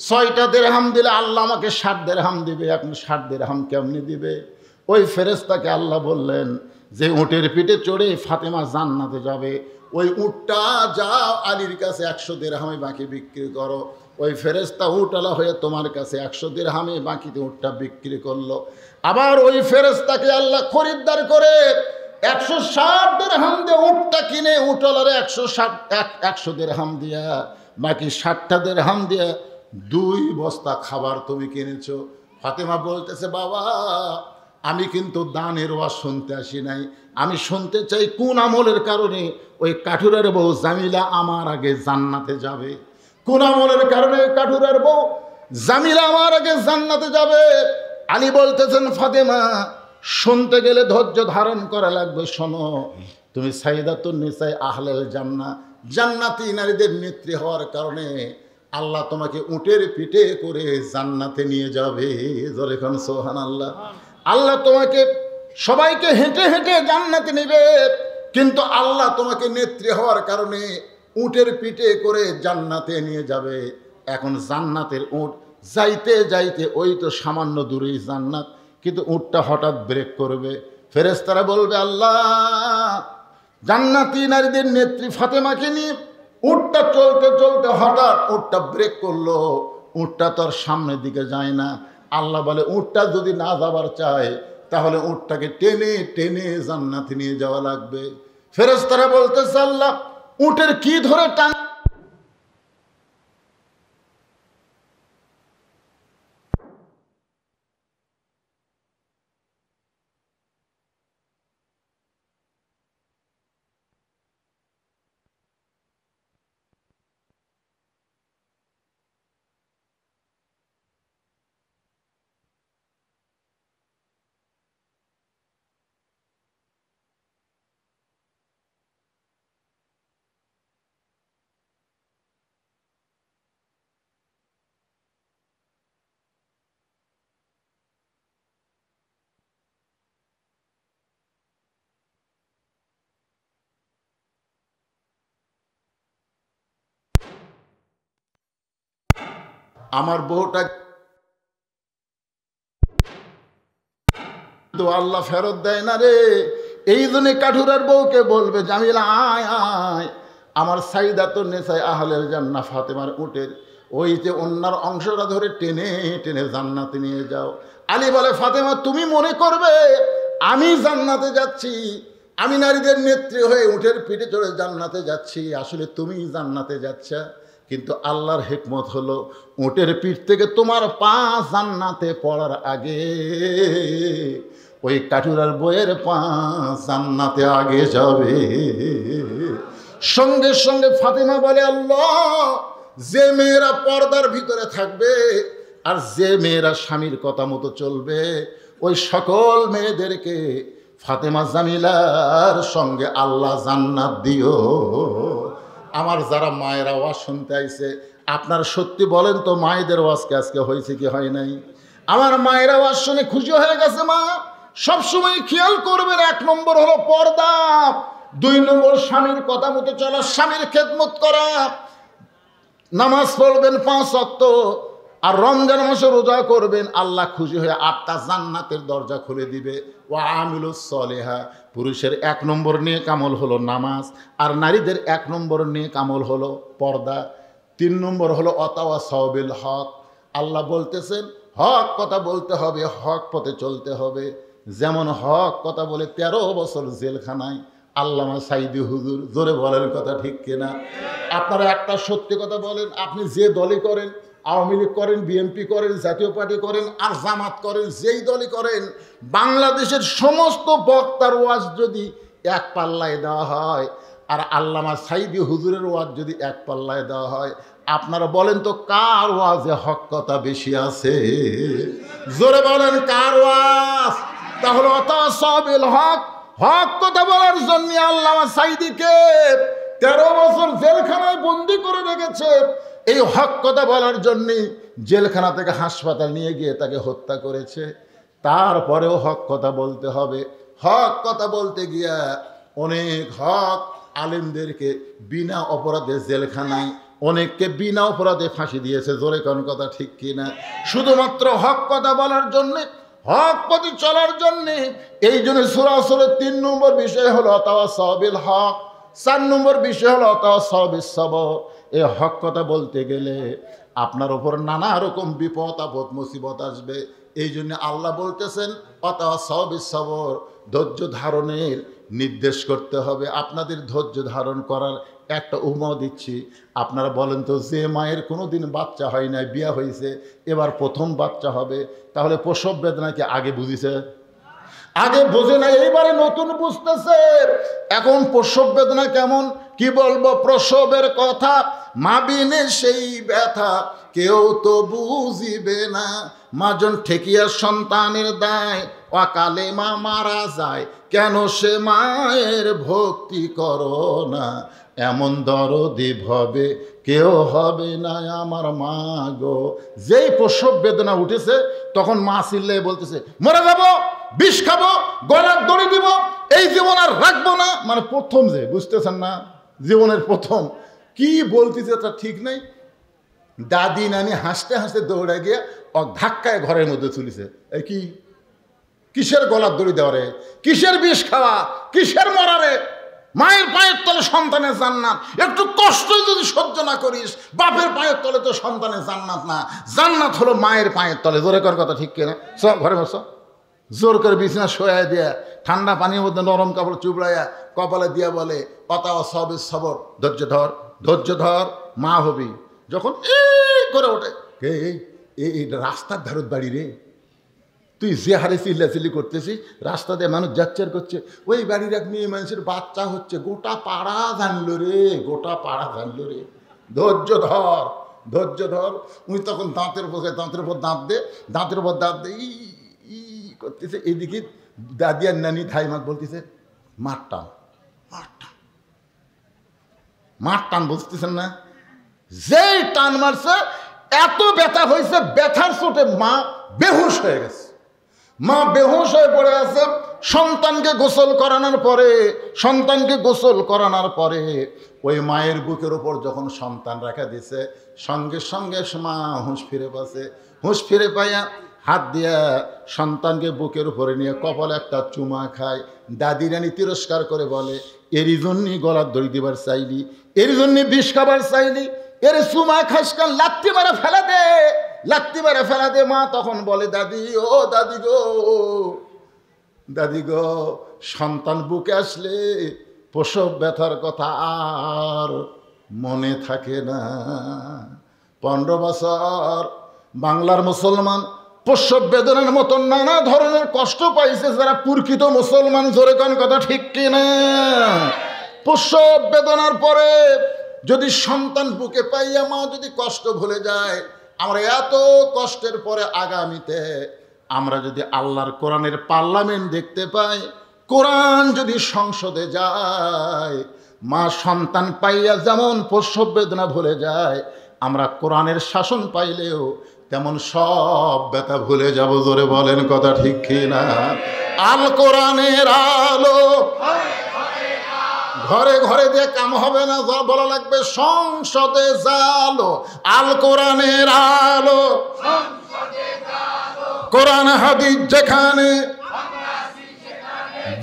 6টা দিরহাম দিলে আল্লাহ আমাকে 60 দিরহাম দিবে, এখন 60 দিরহাম কেমনি দিবে? ওই ফেরেশতাকে আল্লাহ বললেন যে উটের পিঠে চড়ে ফাতেমা জান্নাতে যাবে ওই উটটা যাও আলীর কাছে 100 দিরহামে বাকি বিক্রি করো। ওই ফেরেশতা উটওয়ালা হয়ে তোমার কাছে 100 দিরহামে বাকিতে উটটা বিক্রি করলো। আবার ওই ফেরেশতাকে আল্লাহ খরিদ্দার করে 160 দিরহাম দিয়ে উটটা কিনে উটওয়ালারে 100 দিরহাম দিয়া বাকি 60টা দিরহাম দিয়ে 2 বস্তা খাবার তুমি কিনেছো। ফাতেমা বলতেছে, বাবা আমি কিন্তু দানের ওয়াজ শুনতে আসি নাই, আমি শুনতে চাই কোন আমলের কারণে ওই কাঠুরের বউ জামিলা আমার আগে জান্নাতে যাবে। কোন আমলের কারণে কাঠুরের বউ জামিলা আমার আগে জান্নাতে যাবে? আলী বলতেছেন, ফাতেমা শুনতে গেলে ধৈর্য ধারণ করা লাগবে। শোনো, তুমি সাইদাতুন নিসায়ে আহলেল জান্নাহ, জান্নাতি নারীদের নেত্রী হওয়ার কারণে আল্লাহ তোমাকে উটের পিঠে করে জান্নাতে নিয়ে যাবে। জোরে কোন সুবহানাল্লাহ। আল্লাহ তোমাকে সবাইকে হেঁটে হেঁটে জান্নাতে নেবে, কিন্তু আল্লাহ তোমাকে নেত্রী হওয়ার কারণে উটের পিঠে করে জান্নাতে নিয়ে যাবে। এখন জান্নাতের উট যাইতে যাইতে ওই তো সামান্য দূরেই জান্নাত, কিন্তু উটটা হঠাৎ ব্রেক করবে। ফেরেশতারা বলবে, আল্লাহ জান্নাতি নারীদের নেত্রী ফাতেমাকে নিয়ে উটটা চলতে চলতে হঠাৎ উটটা ব্রেক করলো, উটটা তোর সামনের দিকে যায় না। আল্লাহ বলে, উটটা যদি না যাবার চায় তাহলে উটটাকে টেনে টেনে জান্নাতে নিয়ে যাওয়া লাগবে। ফেরেশতারা বলতেছে, আল্লাহ উটের কি ধরে টান আমার বউটা তো আল্লাহ ফেরত দেয় না রে। এই জন্য কাঠুরার বউকে বলবে জামিলা আয় আয়, আমার সাইদা তো নেশায় আহলের জান্নাহ ফাতেমার উটের ওই যে অন্যার অংশটা ধরে টেনে টেনে জান্নাতে নিয়ে যাও। আলী বলে ফাতেমা তুমি মনে করবে আমি জান্নাতে যাচ্ছি, আমি নারীদের নেত্রী হয়ে উটের পিঠে চড়ে জান্নাতে যাচ্ছি, আসলে তুমি জান্নাতে যাচ্ছ। কিন্তু আল্লাহর হিকমত হলো উটের পিঠ থেকে তোমার পা জান্নাতে পড়ার আগে ওই কাঠুরার বইয়ের পা জান্নাতে আগে যাবে। সঙ্গে সঙ্গে ফাতেমা বলে আল্লাহ, যে মেয়েরা পর্দার ভিতরে থাকবে আর যে মেয়েরা স্বামীর কথা মতো চলবে ওই সকল মেয়েদেরকে ফাতেমা জামিলার সঙ্গে আল্লাহ জান্নাত দিও। আমার যারা মায়েরা ওয়াজ শুনতে আইছে, আপনার সত্যি বলেন তো মায়েদের ওয়াজকে আজকে হয়েছে কি হয় নাই? আমার মায়েরা ওয়াজ শুনে খুশি হয়ে গেছে। মা সবসময় খেয়াল করবেন, 1 নম্বর হলো পর্দা, 2 নম্বর স্বামীর কথা মতো চলা, স্বামীর খেদমত করা, নামাজ পড়বেন 5 ওয়াক্ত, আর রমজান মাসে রোজা করবেন, আল্লাহ খুশি হয়ে 8টা জান্নাতের দরজা খুলে দিবে। ওয়া আমিলুস সলিহা, পুরুষের 1 নম্বর নেক আমল হলো নামাজ, আর নারীদের 1 নম্বর নেক আমল হলো পর্দা। 3 নম্বর হলো অতাওয়াসাউ বিল হক, আল্লাহ বলতেছেন হক কথা বলতে হবে, হক পথে চলতে হবে। যেমন হক কথা বলে 13 বছর জেলখানায় আল্লামা সাইদি হুজুর, জোরে বলেন কথা ঠিক কিনা? আপনারা একটা সত্যি কথা বলেন, আপনি যে দলই করেন, আওয়ামী লীগ করেন, বিএনপি করেন, জাতীয় পার্টি করেন আর জামাত করেন, যেই দলই করেন, বাংলাদেশের সমস্ত বক্তার ওয়াজ যদি এক পাল্লায় দেওয়া হয় আর আল্লামা সাইদি হুজুরের ওয়াজ যদি এক পাল্লায় দেওয়া হয়, আপনারা বলেন তো কার ওয়াজে হক কথা বেশি আছে? জোরে বলেন কার ওয়াজ? তাহলে অতাওয়াসাউ বিল হক, হক কথা বলার জন্য আল্লামা সাইদিকে 13 বছর জেলখানায় বন্দি করে রেখেছে। এই হক কথা বলার জন্যে জেলখানা থেকে হাসপাতাল নিয়ে গিয়ে তাকে হত্যা করেছে। তারপরেও হক কথা বলতে হবে। হক কথা বলতে গিয়া অনেক হক আলেমদেরকে বিনা অপরাধে জেলখানায়, অনেককে বিনা অপরাধে ফাঁসি দিয়েছে। জোরে কোন কথা ঠিক কিনা? শুধুমাত্র হক কথা বলার জন্যে, হক পথে চলার জন্যে। এই জন্য সূরা আসরের 3 নম্বর বিষয় হলো অতাওয়াসাউ বিল হক, 4 নম্বর বিষয় হলো অতাওয়াসাউ বিস সবর। এই হক কথা বলতে গেলে আপনার ওপর নানা রকম বিপদ আপদ মুসিবত আসবে। এই জন্য আল্লাহ বলতেছেন অতাওয়াসাউ বিস সবর, ধৈর্য ধারণের নির্দেশ করতে হবে। আপনাদের ধৈর্য ধারণ করার একটা উপমা দিচ্ছি। আপনারা বলেন তো, যে মায়ের কোনো দিন বাচ্চা হয় নাই, বিয়া হয়েছে, এবার প্রথম বাচ্চা হবে, তাহলে প্রসব বেদনা কি আগে বুঝিছে? আগে বোঝে না, এইবারে নতুন বুঝতেছে। এখন প্রসব বেদনা কেমন কি বলবো, প্রসবের কথা, মা বিনে সেই ব্যথা কেউ তো বুঝিবে না। মাজন ঠেকিয়া সন্তানের দায়, অকালে মা মারা যায়, কেন সে মায়ের ভক্তি করো না। এমন দরদি ভবে কেউ হবে না আমার মা গো। যেই প্রসব বেদনা উঠেছে তখন মা চিল্লায় বলতেছে মরে যাবো, বিষ খাবো, গলার দড়ি দিব, এই জীবন আর রাখবো না। মানে প্রথম যে, বুঝতেছেন না, জীবনের প্রথম কি বলতেছে তা ঠিক নেই। দাদি নানি হাসতে হাসতে দৌড়ে গিয়ে ধাক্কায় ঘরের মধ্যে চলেছে। এই কি, কিসের গলার দড়ি দেওয়া রে, কিসের বিষ খাওয়া, কিসের মরা রে? মায়ের পায়ের তলে সন্তানের জান্নাত। একটু কষ্ট যদি সহ্য না করিস, বাপের পায়ের তলে তো সন্তানের জান্নাত না, জান্নাত হলো মায়ের পায়ের তলে। জোরে কর কথা ঠিক কিনা? সব ঘরে বসো, জোর করে বিছানা শোয়া দিয়া ঠান্ডা পানির মধ্যে নরম কাপড় চুবড়াইয়া কপালে দিয়া বলে অতাওয়াসাউ বিস সবর, ধৈর্য ধর, ধৈর্য ধর, মা হবি। যখন করে ওঠে, এই রাস্তার ধারত বাড়ি রে, তুই যে হারে চিল্লাচিল্লি করতেছিস, রাস্তা দিয়ে মানুষ যাচ্ছে আর করছে, ওই বাড়ির এক মেয়ে মানুষের বাচ্চা হচ্ছে, গোটা পাড়া জানলো রে, গোটা পাড়া জানলো রে। ধৈর্য ধর, ধৈর্য ধর। উনি তখন দাঁতের উপর দাঁত দে, দাঁতের উপর দাঁত দে ই করতেছে। এইদিকে দাদি আর নানি ধাইমাক বলতেছে মার টান, মার টান, মার টান, বুঝতেছেন না? যেই টান মারছে এত ব্যথা হয়েছে, ব্যথার চোটে মা বেহুশ হয়ে গেছে। মা বেহুশ হয়ে পড়ে আছে। সন্তানকে গোসল করানোর পরে ওই মায়ের বুকের উপর যখন সন্তান রাখা দিছে, সঙ্গে সঙ্গে মা হুঁশ ফিরে পাইয়া হাত দিয়া সন্তানকে বুকের উপরে নিয়ে কপালে একটা চুমা খায়। দাদি রানী তিরস্কার করে বলে, এরই জন্যই গলার দড়ি দিবার চাইলি, এরই জন্যই বিষ খাবার চাইলি, এর চুমা খাসকান লাত্তি মারা ফেলা দে। মা তখন বলে, দাদি ও দাদি গো, সন্তান বুকে আসলে প্রসব ব্যথার কথা আর মনে থাকে না। 15 বছর বাংলার মুসলমান প্রসব বেদনার মতন নানা ধরনের কষ্ট পাইছে যারা প্রকৃত মুসলমান। জোরে কোন কথা ঠিক কিনা? প্রসব বেদনার পরে যদি সন্তান বুকে পাইয়া মা যদি কষ্ট ভুলে যায়, আমরা এত কষ্টের পরে আগামীতে আমরা যদি আল্লাহর কোরআনের পার্লামেন্ট দেখতে পাই, কোরআন যদি সংসদে যায়, মা সন্তান পাইয়া যেমন প্রসব বেদনা ভুলে যায়, আমরা কোরআনের শাসন পাইলেও তেমন সব ব্যথা ভুলে যাব। জোরে বলেন কথা ঠিক কিনা? আল কোরআনের আলো ঘরে ঘরে দিয়ে কাম হবে না, বলা লাগবে সংসদে জালো। আল কোরআনের আলো, কোরআন হাদিস যেখানে,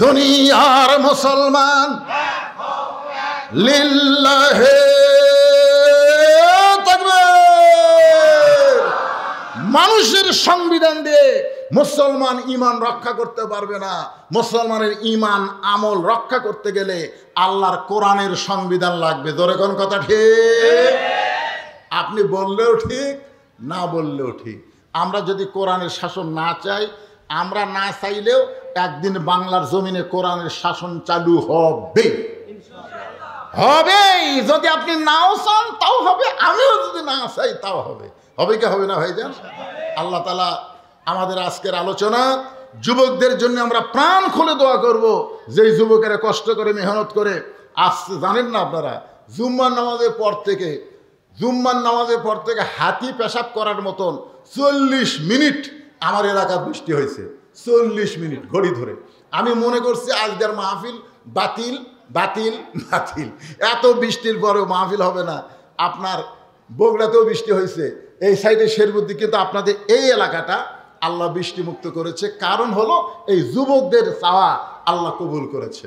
দুনিয়ার মুসলমান লিল্লাহে তাকবীর। মানুষের সংবিধান দিয়ে মুসলমান ঈমান রক্ষা করতে পারবে না। মুসলমানের ঈমান আমল রক্ষা করতে গেলে আল্লাহর কোরআনের সংবিধান লাগবে। জোরে কোন কথা ঠিক? আপনি বললেও ঠিক, না বললেও ঠিক। আমরা যদি কোরআনের শাসন না চাই, আমরা না চাইলেও একদিন বাংলার জমিনে কোরআনের শাসন চালু হবেই। যদি আপনি নাও চান তাও হবে, আমিও যদি না চাই তাও হবে। হবে কি হবে না ভাইজান? আল্লাহ তাআলা আমাদের আজকের আলোচনা যুবকদের জন্য আমরা প্রাণ খুলে দোয়া করব। যেই যুবকেরা কষ্ট করে মেহনত করে আসছে, জানেন না আপনারা, জুম্মার নামাজের পর থেকে হাতি পেশাব করার মতন 40 মিনিট আমার এলাকার বৃষ্টি হয়েছে। 40 মিনিট ঘড়ি ধরে। আমি মনে করছি আজকের মাহফিল বাতিল বাতিল বাতিল। এত বৃষ্টির পরেও মাহফিল হবে না। আপনার বগুড়াতেও বৃষ্টি হয়েছে, এই সাইডে শেরবুদ্দি, কিন্তু আপনাদের এই এলাকাটা আল্লাহ বৃষ্টি মুক্ত করেছে। কারণ হলো এই যুবকদের চাওয়া আল্লাহ কবুল করেছে।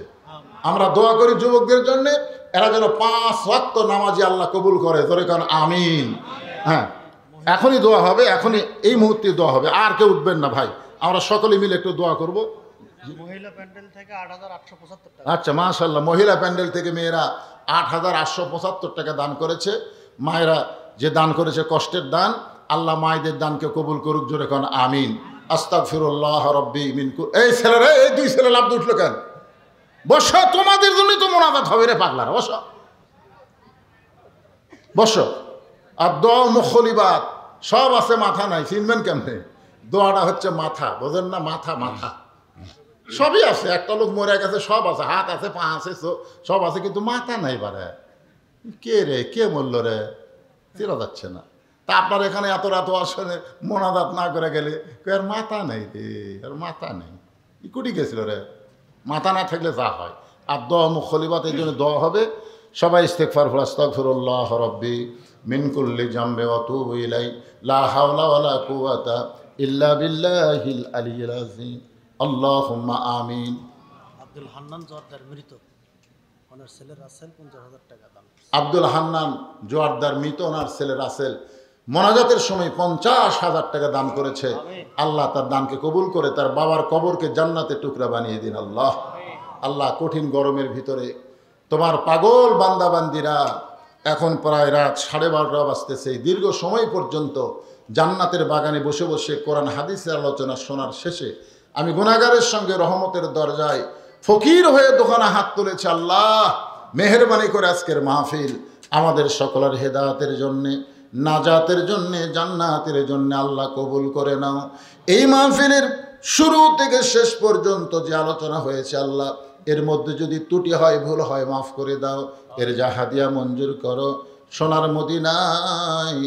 আমরা দোয়া করি যুবকদের জন্য, এরা যেন 5 ওয়াক্ত নামাজি আল্লাহ কবুল করে। ধরে কারণ আমিন। হ্যাঁ, এখনই দোয়া হবে, এখনই এই মুহূর্তে দোয়া হবে। আর কেউ উঠবেন না ভাই, আমরা সকলে মিলে একটু দোয়া করব। মহিলা প্যান্ডেল থেকে 8,875 টাকা। আচ্ছা, মাশাআল্লাহ। মহিলা প্যান্ডেল থেকে মেয়েরা 8,875 টাকা দান করেছে। মায়েরা যে দান করেছে কষ্টের দান, আল্লাহ মায়েদের দানকে কবুল করুক। জোরে কোন আমিন। আস্তাগফিরুল্লাহ রাব্বি মিন কুল্লি। এই ছেলেরা, এই 2 ছেলে লাভ উঠলো কেন? বসো, তোমাদের জন্যই তো মোনাজাত হবে রে পাগলারা। বসো। আর দোয়া মুখলিবাত সব আছে, মাথা নাই, চিনবেন কেমনে? দোয়াটা হচ্ছে মাথা, বোঝেন না? মাথা সবই আছে। একটা লোক মরে গেছে, সব আছে, হাত আছে, পা আছে, সব আছে, কিন্তু মাথা নাই। বারে কে মরল রে? চেনা যাচ্ছে না। তা আপনার এখানে এত রাত আসনে মোনাজাত না করে গেলে আর মাথা নেই রে, আর মাথা নেই, কুটি গেছিল রে। মাথা না থাকলে যা হয়। আর দোয়া মুখলিবাত এই জন্য দোয়া হবে। সবাই ইস্তেগফার পড়ো। আস্তাগফিরুল্লাহ রাব্বি মিন কুল্লি জামবি ওয়া আতুবু ইলাই, লা হাওলা ওয়ালা কুওয়াতা ইল্লা বিল্লাহিল আলিয়্যিল আযীম। আল্লাহুম্মা আমিন। আব্দুল হান্নান জোয়ারদার মৃত, ওনার ছেলে রাসেল 50,000 টাকা দান। আব্দুল হান্নান জোয়ারদার মৃত, ওনার ছেলে রাসেল মোনাজাতের সময় 50,000 টাকা দান করেছে। আল্লাহ তার দানকে কবুল করে তার বাবার কবরকে জান্নাতের টুকরা বানিয়ে দিন। আল্লাহ কঠিন গরমের ভিতরে তোমার পাগল বান্দাবান্দিরা এখন প্রায় রাত 12:30 বাজতেছে, দীর্ঘ সময় পর্যন্ত জান্নাতের বাগানে বসে বসে কোরআন হাদিসের আলোচনা শোনার শেষে আমি গুনাহগারের সঙ্গে রহমতের দরজায় ফকির হয়ে দোকানে হাত তুলেছি। আল্লাহ মেহেরবানি করে আজকের মাহফিল আমাদের সকলের হেদায়েতের জন্যে, নাজাতের জন্যে, জান্নাতের জন্যে আল্লাহ কবুল করে নাও। এই মাহফিলের শুরু থেকে শেষ পর্যন্ত যে আলোচনা হয়েছে আল্লাহ, এর মধ্যে যদি ত্রুটি হয়, ভুল হয়, মাফ করে দাও। এর যা হাদিয়া মঞ্জুর করো। সোনার মদিনায়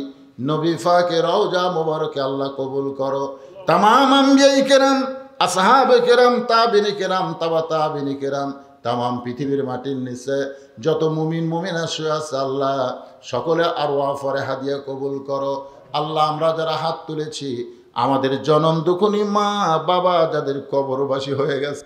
নবী পাকের রওজা মোবারকে আল্লাহ কবুল করো। তামাম আম্বিয়া কেরাম আসহাবে কেরাম, তাবিনী কেরাম, তাবা তাবিনী কেরাম, তামাম পৃথিবীর মাটির নিচে যত মুমিন মুমিনা শুয়ে আছে আল্লাহ সকলে আরওয়াহ ফরেহা দিয়ে কবুল করো। আল্লাহ আমরা যারা হাত তুলেছি আমাদের জনম দুঃখনী মা বাবা যাদের কবরবাসী হয়ে গেছে